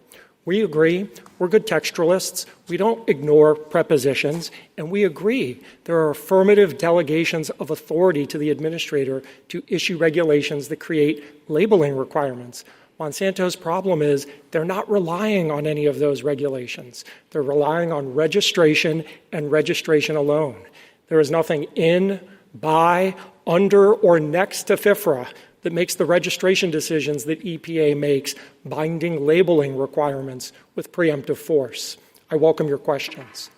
We agree. We're good textualists. We don't ignore prepositions. And we agree there are affirmative delegations of authority to the administrator to issue regulations that create labeling requirements. Monsanto's problem is they're not relying on any of those regulations. They're relying on registration and registration alone. There is nothing in, by, under, or next to FIFRA that makes the registration decisions that EPA makes binding labeling requirements with preemptive force. I welcome your questions.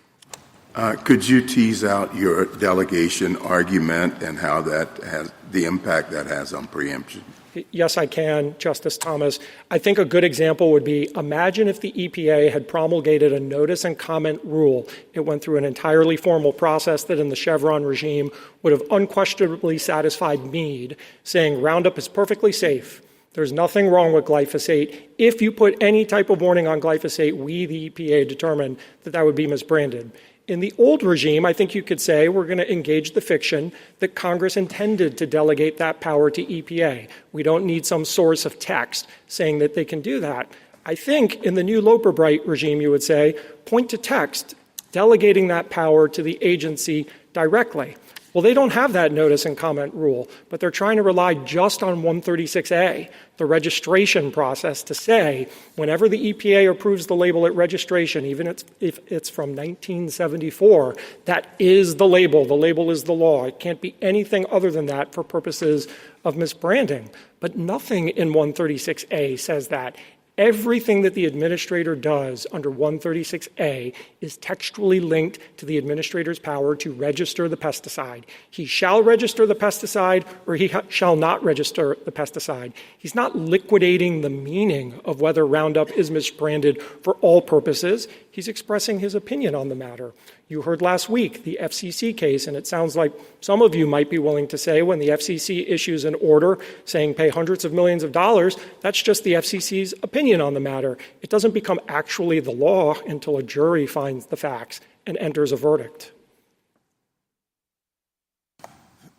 Could you tease out your delegation argument and how that has the impact that has on preemption?
Yes, I can, Justice Thomas. I think a good example would be, imagine if the EPA had promulgated a notice and comment rule. It went through an entirely formal process that in the Chevron regime would have unquestionably satisfied Meade, saying Roundup is perfectly safe. There's nothing wrong with glyphosate. If you put any type of warning on glyphosate, we, the EPA, determined that that would be misbranded. In the old regime, I think you could say we're going to engage the fiction that Congress intended to delegate that power to EPA. We don't need some source of text saying that they can do that. I think in the new Loper-Bright regime, you would say, point to text delegating that power to the agency directly. Well, they don't have that notice and comment rule, but they're trying to rely just on 136A, the registration process, to say whenever the EPA approves the label at registration, even if it's from 1974, that is the label. The label is the law. It can't be anything other than that for purposes of misbranding. But nothing in 136A says that. Everything that the administrator does under 136A is textually linked to the administrator's power to register the pesticide. He shall register the pesticide or he shall not register the pesticide. He's not liquidating the meaning of whether Roundup is misbranded for all purposes. He's expressing his opinion on the matter. You heard last week the FCC case, and it sounds like some of you might be willing to say when the FCC issues an order saying pay hundreds of millions of dollars, that's just the FCC's opinion on the matter. It doesn't become actually the law until a jury finds the facts and enters a verdict.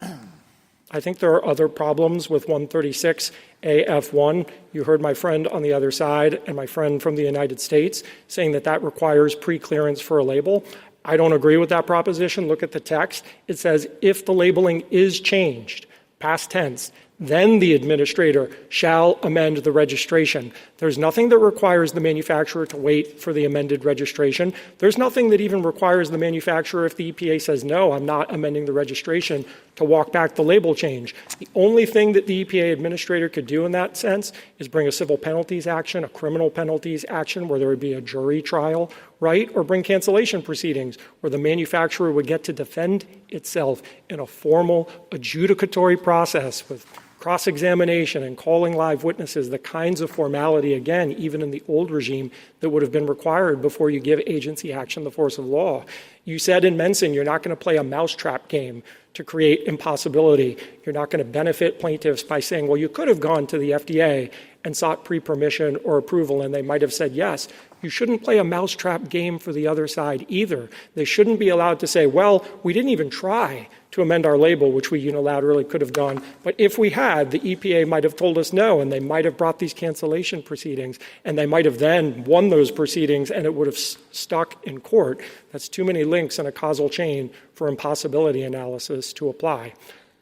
I think there are other problems with 136AF1. You heard my friend on the other side and my friend from the United States saying that that requires pre-clearance for a label. I don't agree with that proposition. Look at the text. It says if the labeling is changed, past tense, then the administrator shall amend the registration. There's nothing that requires the manufacturer to wait for the amended registration. There's nothing that even requires the manufacturer, if the EPA says, no, I'm not amending the registration, to walk back the label change. The only thing that the EPA administrator could do in that sense is bring a civil penalties action, a criminal penalties action where there would be a jury trial, right? Or bring cancellation proceedings where the manufacturer would get to defend itself in a formal adjudicatory process with cross-examination and calling live witnesses, the kinds of formality, again, even in the old regime, that would have been required before you give agency action the force of law. You said in Menson you're not going to play a mousetrap game to create impossibility. You're not going to benefit plaintiffs by saying, well, you could have gone to the FDA and sought pre-permission or approval, and they might have said yes. You shouldn't play a mousetrap game for the other side either. They shouldn't be allowed to say, well, we didn't even try to amend our label, which we unilaterally could have done. But if we had, the EPA might have told us no, and they might have brought these cancellation proceedings, and they might have then won those proceedings, and it would have stuck in court. That's too many links in a causal chain for impossibility analysis to apply.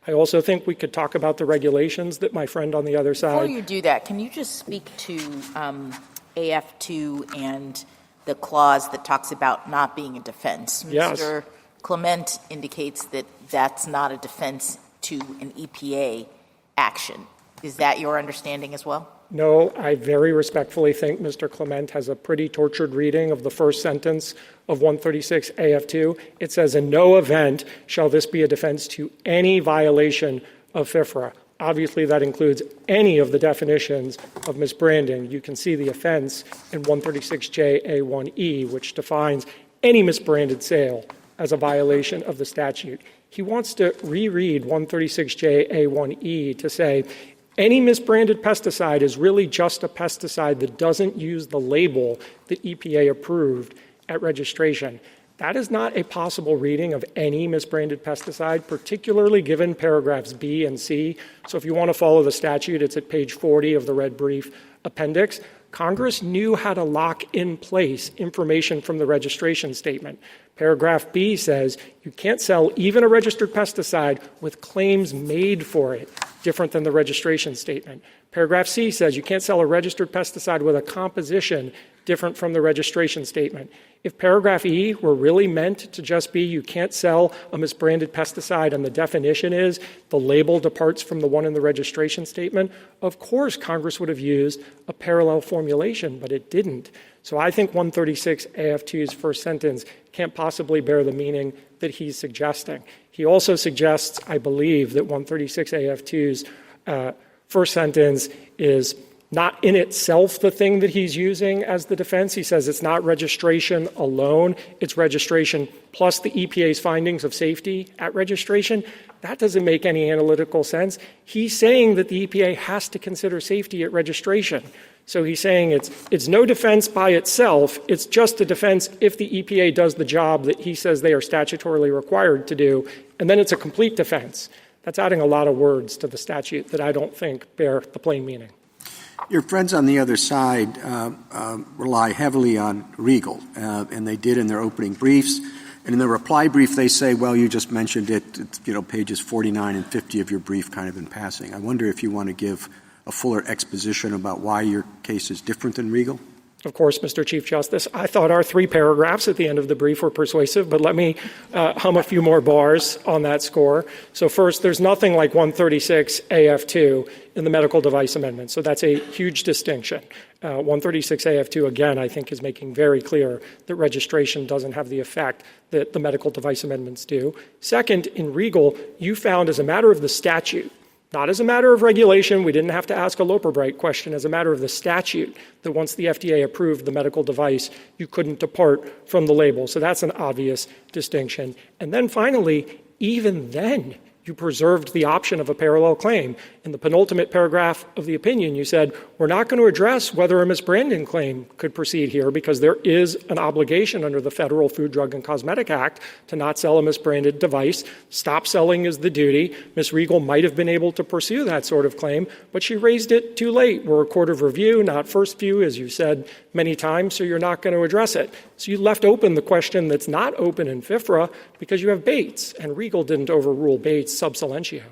I also think we could talk about the regulations that my friend on the other side.
Before you do that, can you just speak to AF2 and the clause that talks about not being a defense?
Yes.
Mr. Clement indicates that that's not a defense to an EPA action. Is that your understanding as well?
No, I very respectfully think Mr. Clement has a pretty tortured reading of the first sentence of 136 AF2. It says, in no event shall this be a defense to any violation of FIFRA. Obviously, that includes any of the definitions of misbranding. You can see the offense in 136JA1E, which defines any misbranded sale as a violation of the statute. He wants to reread 136JA1E to say any misbranded pesticide is really just a pesticide that doesn't use the label that EPA approved at registration. That is not a possible reading of any misbranded pesticide, particularly given paragraphs B and C. So if you want to follow the statute, it's at page 40 of the red brief appendix. Congress knew how to lock in place information from the registration statement. Paragraph B says you can't sell even a registered pesticide with claims made for it, different than the registration statement. Paragraph C says you can't sell a registered pesticide with a composition different from the registration statement. If paragraph E were really meant to just be you can't sell a misbranded pesticide and the definition is the label departs from the one in the registration statement, of course Congress would have used a parallel formulation, but it didn't. So I think 136 AF2's first sentence can't possibly bear the meaning that he's suggesting. He also suggests, I believe, that 136 AF2's first sentence is not in itself the thing that he's using as the defense. He says it's not registration alone, it's registration plus the EPA's findings of safety at registration. That doesn't make any analytical sense. He's saying that the EPA has to consider safety at registration. So he's saying it's no defense by itself, it's just a defense if the EPA does the job that he says they are statutorily required to do, and then it's a complete defense. That's adding a lot of words to the statute that I don't think bear the plain meaning.
Your friends on the other side rely heavily on Regal, and they did in their opening briefs. And in the reply brief, they say, well, you just mentioned it, pages 49 and 50 of your brief kind of in passing. I wonder if you want to give a fuller exposition about why your case is different than Regal?
Of course, Mr. Chief Justice. I thought our 3 paragraphs at the end of the brief were persuasive, but let me hum a few more bars on that score. So first, there's nothing like 136 AF2 in the medical device amendment. So that's a huge distinction. 136 AF2, again, I think is making very clear that registration doesn't have the effect that the medical device amendments do. Second, in Regal, you found as a matter of the statute, not as a matter of regulation, we didn't have to ask a Loper-Bright question, as a matter of the statute, that once the FDA approved the medical device, you couldn't depart from the label. So that's an obvious distinction. And then finally, even then, you preserved the option of a parallel claim. In the penultimate paragraph of the opinion, you said, we're not going to address whether a misbranding claim could proceed here because there is an obligation under the Federal Food, Drug, and Cosmetic Act to not sell a misbranded device. Stop selling is the duty. Ms. Regal might have been able to pursue that sort of claim, but she raised it too late. We're a court of review, not first view, as you said many times, so you're not going to address it. So you left open the question that's not open in FIFRA because you have Bates, and Regal didn't overrule Bates sub silentio.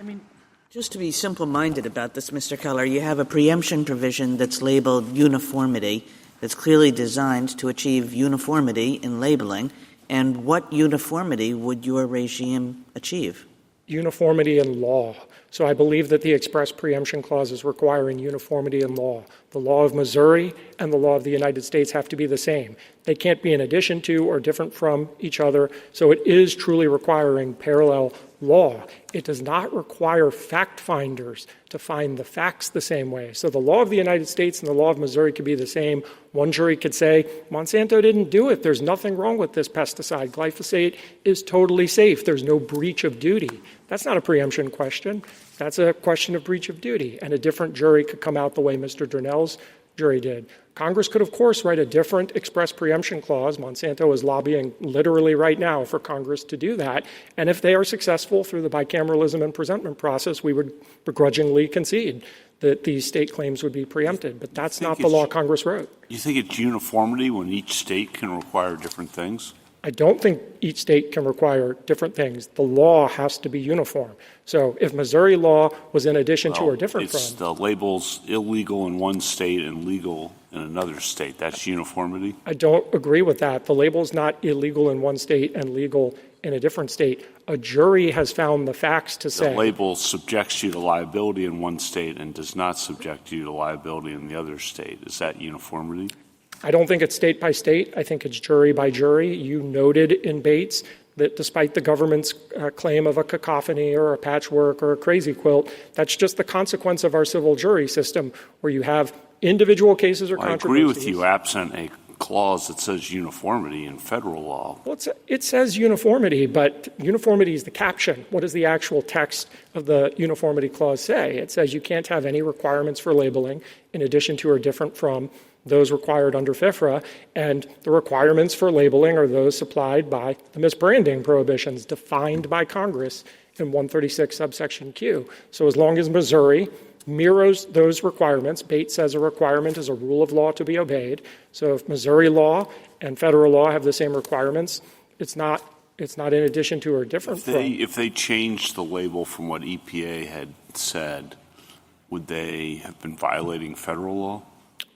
I mean, just to be simple-minded about this, Mr. Keller, you have a preemption provision that's labeled uniformity, that's clearly designed to achieve uniformity in labeling. And what uniformity would your regime achieve?
Uniformity in law. So I believe that the express preemption clause is requiring uniformity in law. The law of Missouri and the law of the United States have to be the same. They can't be in addition to or different from each other. So it is truly requiring parallel law. It does not require fact finders to find the facts the same way. So the law of the United States and the law of Missouri could be the same. One jury could say, Monsanto didn't do it. There's nothing wrong with this pesticide. Glyphosate is totally safe. There's no breach of duty. That's not a preemption question. That's a question of breach of duty. And a different jury could come out the way Mr. Durnell's jury did. Congress could, of course, write a different express preemption clause. Monsanto is lobbying literally right now for Congress to do that. And if they are successful through the bicameralism and presentment process, we would begrudgingly concede that these state claims would be preempted. But that's not the law Congress wrote.
You think it's uniformity when each state can require different things?
I don't think each state can require different things. The law has to be uniform. So if Missouri law was in addition to or different
it's
from.
the label's illegal in one state and legal in another state. That's uniformity?
I don't agree with that. The label's not illegal in one state and legal in a different state. A jury has found the facts to say.
The label subjects you to liability in one state and does not subject you to liability in the other state. Is that uniformity?
I don't think it's state by state. I think it's jury by jury. You noted in Bates that despite the government's claim of a cacophony or a patchwork or a crazy quilt, that's just the consequence of our civil jury system where you have individual cases or controversies.
I agree with you, absent a clause that says uniformity in federal law.
Well, it says uniformity, but uniformity is the caption. What does the actual text of the uniformity clause say? It says you can't have any requirements for labeling in addition to or different from those required under FIFRA, and the requirements for labeling are those supplied by the misbranding prohibitions defined by Congress in 136 subsection Q. So as long as Missouri mirrors those requirements, Bates says a requirement is a rule of law to be obeyed. So if Missouri law and federal law have the same requirements, it's not in addition to or different from.
If they changed the label from what EPA had said, would they have been violating federal law?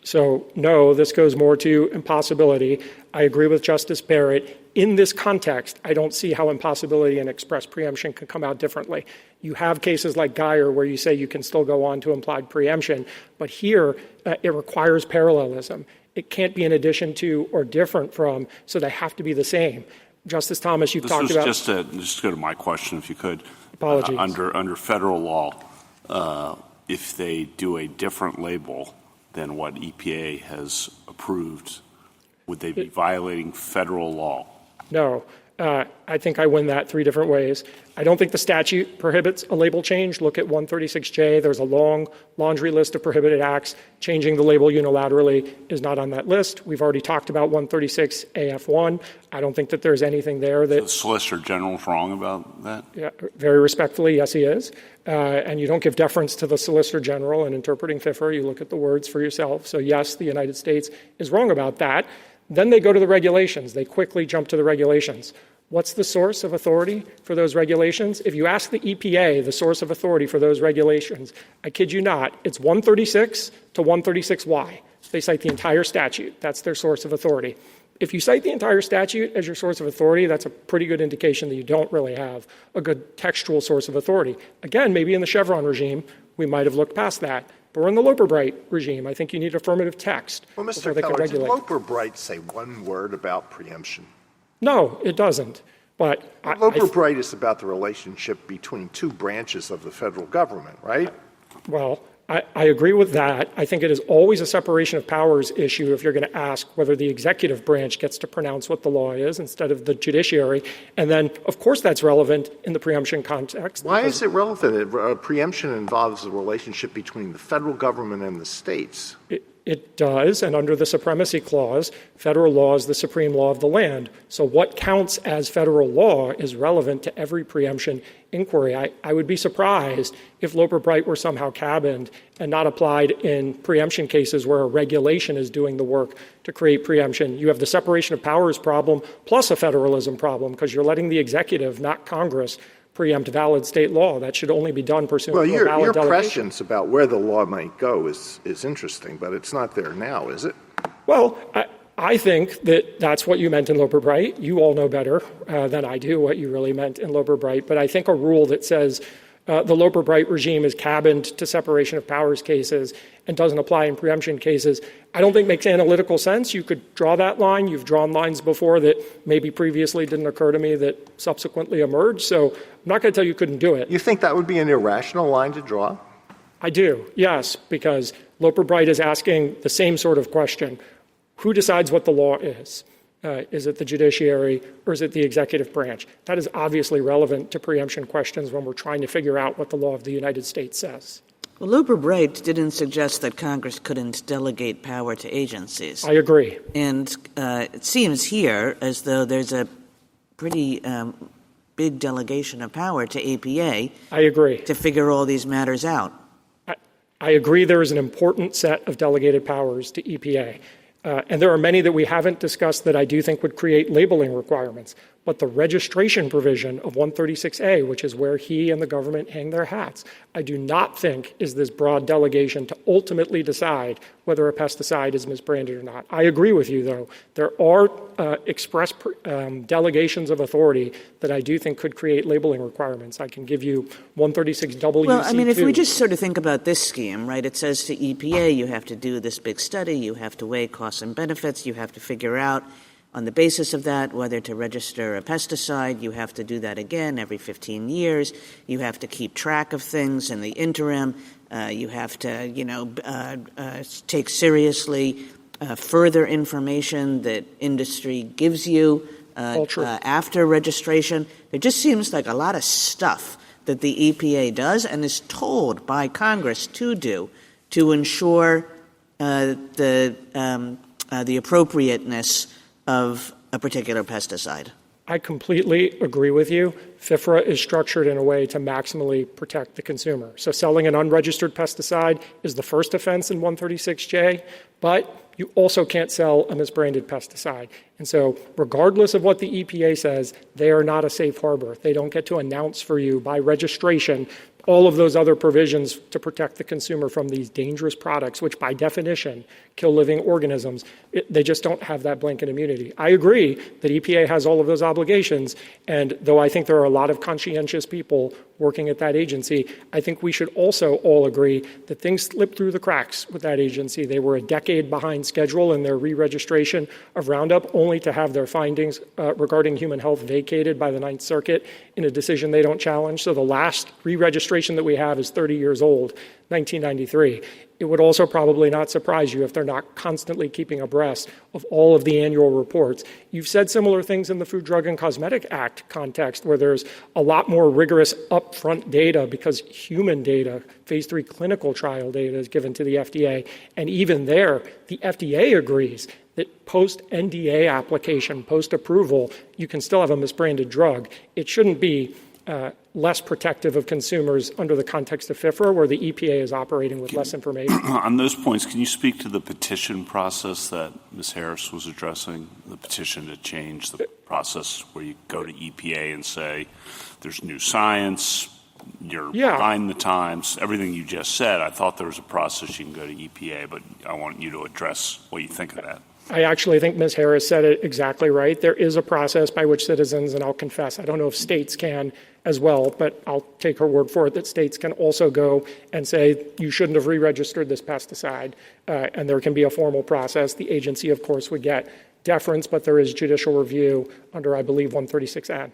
So, no, this goes more to impossibility. I agree with Justice Barrett. In this context, I don't see how impossibility and express preemption can come out differently. You have cases like Geyer where you say you can still go on to implied preemption, but here it requires parallelism. It can't be in addition to or different from, so they have to be the same. Justice Thomas, you've talked about—
Just to go to my question, if you could.
Apologies.
Under federal law, if they do a different label than what EPA has approved, would they be violating federal law?
No. I think I win that 3 different ways. I don't think the statute prohibits a label change. Look at 136J. There's a long laundry list of prohibited acts. Changing the label unilaterally is not on that list. We've already talked about 136 AF1. I don't think that there's anything there that—
So the Solicitor General's wrong about that?
Yeah, very respectfully, yes, he is. And you don't give deference to the Solicitor General in interpreting FIFRA. You look at the words for yourself. So, yes, the United States is wrong about that. Then they go to the regulations. They quickly jump to the regulations. What's the source of authority for those regulations? If you ask the EPA the source of authority for those regulations, I kid you not, it's 136 to 136Y. They cite the entire statute. That's their source of authority. If you cite the entire statute as your source of authority, that's a pretty good indication that you don't really have a good textual source of authority. Again, maybe in the Chevron regime, we might have looked past that. But we're in the Loper-Bright regime. I think you need affirmative text before they can regulate.
Did Loper-Bright say one word about preemption?
No, it doesn't. But
Loper-Bright is about the relationship between two branches of the federal government, right?
Well, I agree with that. I think it is always a separation of powers issue if you're going to ask whether the executive branch gets to pronounce what the law is instead of the judiciary. And then, of course, that's relevant in the preemption context.
Why is it relevant? Preemption involves the relationship between the federal government and the states.
It does, and under the Supremacy Clause, federal law is the supreme law of the land. So what counts as federal law is relevant to every preemption inquiry. I would be surprised if Loper-Bright were somehow cabined and not applied in preemption cases where a regulation is doing the work to create preemption. You have the separation of powers problem plus a federalism problem because you're letting the executive, not Congress, preempt valid state law. That should only be done pursuant to a valid
your
delegation.
prescience about where the law might go is interesting, but it's not there now, is it?
Well, I think that that's what you meant in Loper-Bright. You all know better than I do what you really meant in Loper-Bright. But I think a rule that says the Loper-Bright regime is cabined to separation of powers cases and doesn't apply in preemption cases, I don't think makes analytical sense. You could draw that line. You've drawn lines before that maybe previously didn't occur to me that subsequently emerged. So I'm not going to tell you couldn't do it.
You think that would be an irrational line to draw?
I do, yes, because Loper-Bright is asking the same sort of question. Who decides what the law is? Is it the judiciary or is it the executive branch? That is obviously relevant to preemption questions when we're trying to figure out what the law of the United States says.
Well, Loper-Bright didn't suggest that Congress couldn't delegate power to agencies.
I agree.
And it seems here as though there's a pretty big delegation of power to APA.
I agree.
To figure all these matters out.
I agree there is an important set of delegated powers to EPA. And there are many that we haven't discussed that I do think would create labeling requirements. But the registration provision of 136A, which is where he and the government hang their hats, I do not think is this broad delegation to ultimately decide whether a pesticide is misbranded or not. I agree with you, though. There are express delegations of authority that I do think could create labeling requirements. I can give you 136WC2.
Well, I mean, if we just sort of think about this scheme, right, it says to EPA, you have to do this big study, you have to weigh costs and benefits, you have to figure out on the basis of that whether to register a pesticide. You have to do that again every 15 years. You have to keep track of things in the interim. You have to, take seriously further information that industry gives you after registration. It just seems like a lot of stuff that the EPA does and is told by Congress to do to ensure the appropriateness of a particular pesticide.
I completely agree with you. FIFRA is structured in a way to maximally protect the consumer. So selling an unregistered pesticide is the first offense in 136J, but you also can't sell a misbranded pesticide. And so regardless of what the EPA says, they are not a safe harbor. They don't get to announce for you by registration all of those other provisions to protect the consumer from these dangerous products, which by definition kill living organisms. They just don't have that blanket immunity. I agree that EPA has all of those obligations, and though I think there are a lot of conscientious people working at that agency, I think we should also all agree that things slipped through the cracks with that agency. They were a decade behind schedule in their re-registration of Roundup, only to have their findings regarding human health vacated by the Ninth Circuit in a decision they don't challenge. So the last re-registration that we have is 30 years old, 1993. It would also probably not surprise you if they're not constantly keeping abreast of all of the annual reports. You've said similar things in the Food, Drug, and Cosmetic Act context where there's a lot more rigorous upfront data because human data, phase 3 clinical trial data is given to the FDA. And even there, the FDA agrees that post-NDA application, post-approval, you can still have a misbranded drug. It shouldn't be less protective of consumers under the context of FIFRA, where the EPA is operating with less information.
On those points, can you speak to the petition process that Ms. Harris was addressing, the petition to change the process where you go to EPA and say there's new science, you're behind the times, everything you just said? I thought there was a process you can go to EPA, but I want you to address what you think of that.
I actually think Ms. Harris said it exactly right. There is a process by which citizens, and I'll confess, I don't know if states can as well, but I'll take her word for it that states can also go and say, you shouldn't have re-registered this pesticide, and there can be a formal process. The agency, of course, would get deference, but there is judicial review under, I believe, 136A.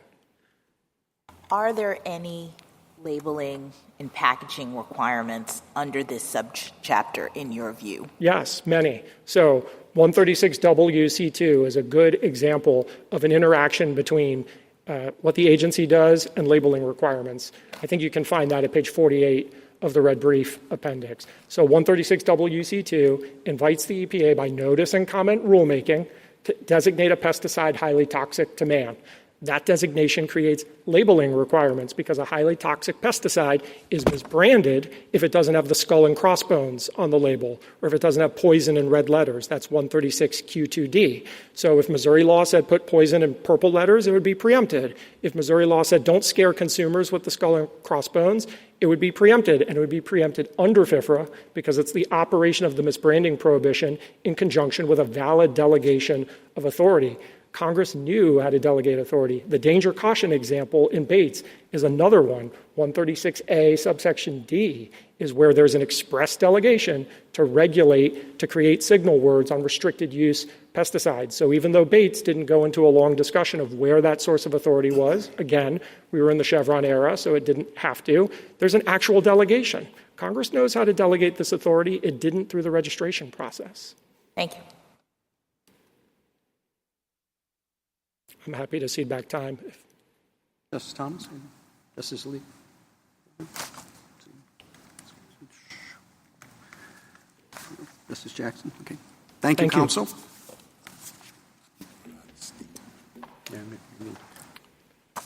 Are there any labeling and packaging requirements under this subchapter in your view?
Yes, many. So 136WC2 is a good example of an interaction between what the agency does and labeling requirements. I think you can find that at page 48 of the red brief appendix. So 136WC2 invites the EPA by notice and comment rulemaking to designate a pesticide highly toxic to man. That designation creates labeling requirements because a highly toxic pesticide is misbranded if it doesn't have the skull and crossbones on the label or if it doesn't have poison in red letters. That's 136Q2D. So if Missouri law said put poison in purple letters, it would be preempted. If Missouri law said don't scare consumers with the skull and crossbones, it would be preempted, and it would be preempted under FIFRA because it's the operation of the misbranding prohibition in conjunction with a valid delegation of authority. Congress knew how to delegate authority. The danger caution example in Bates is another one. 136A subsection D is where there's an express delegation to regulate, to create signal words on restricted use pesticides. So even though Bates didn't go into a long discussion of where that source of authority was, again, we were in the Chevron era, so it didn't have to, there's an actual delegation. Congress knows how to delegate this authority. It didn't through the registration process.
Thank you.
I'm happy to cede back time.
Justice Thomas? Justice Lee? Justice Jackson? Okay. Thank you, counsel.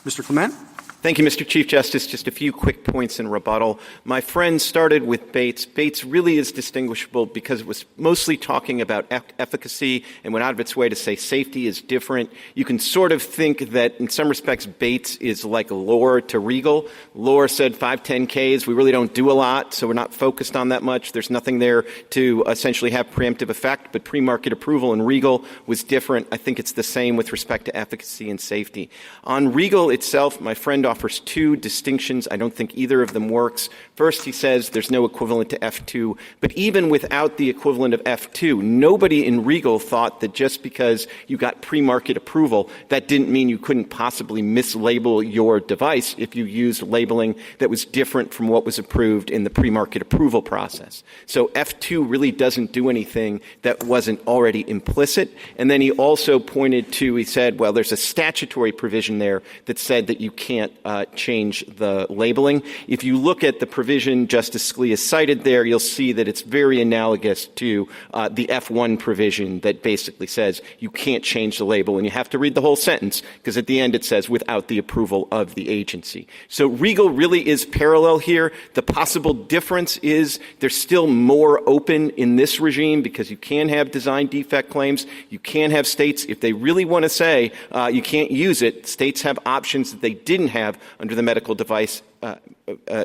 Mr. Clement?
Thank you, Mr. Chief Justice. Just a few quick points in rebuttal. My friend started with Bates. Bates really is distinguishable because it was mostly talking about efficacy and went out of its way to say safety is different. You can sort of think that in some respects Bates is like Lohr to Regal. Lohr said 510Ks. We really don't do a lot, so we're not focused on that much. There's nothing there to essentially have preemptive effect, but pre-market approval in Regal was different. I think it's the same with respect to efficacy and safety. On Regal itself, my friend offers two distinctions. I don't think either of them works. First, he says there's no equivalent to F2, but even without the equivalent of F2, nobody in Regal thought that just because you got pre-market approval, that didn't mean you couldn't possibly mislabel your device if you used labeling that was different from what was approved in the pre-market approval process. So F2 really doesn't do anything that wasn't already implicit. And then he also pointed to, he said, well, there's a statutory provision there that said that you can't change the labeling. If you look at the provision Justice Scalia cited there, you'll see that it's very analogous to the F1 provision that basically says you can't change the label, and you have to read the whole sentence because at the end it says without the approval of the agency. So Regal really is parallel here. The possible difference is there's still more open in this regime because you can have design defect claims. You can have states, if they really want to say you can't use it, states have options that they didn't have under the medical device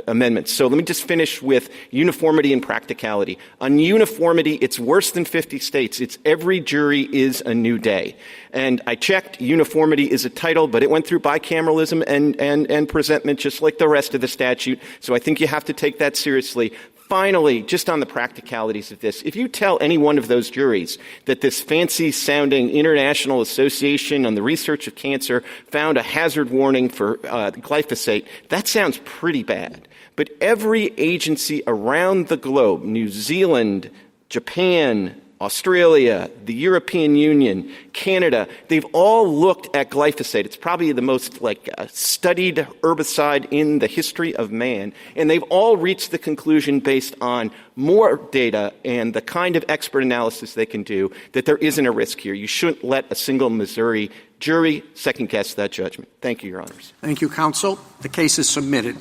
amendments. So let me just finish with uniformity and practicality. On uniformity, it's worse than 50 states. It's every jury is a new day. And I checked, uniformity is a title, but it went through bicameralism and presentment just like the rest of the statute. So I think you have to take that seriously. Finally, just on the practicalities of this, if you tell any one of those juries that this fancy-sounding International Association on the Research of Cancer found a hazard warning for glyphosate, that sounds pretty bad. But every agency around the globe, New Zealand, Japan, Australia, the European Union, Canada, they've all looked at glyphosate. It's probably the most studied herbicide in the history of man. And they've all reached the conclusion based on more data and the kind of expert analysis they can do that there isn't a risk here. You shouldn't let a single Missouri jury second-guess that judgment. Thank you, Your Honors.
Thank you, counsel. The case is submitted.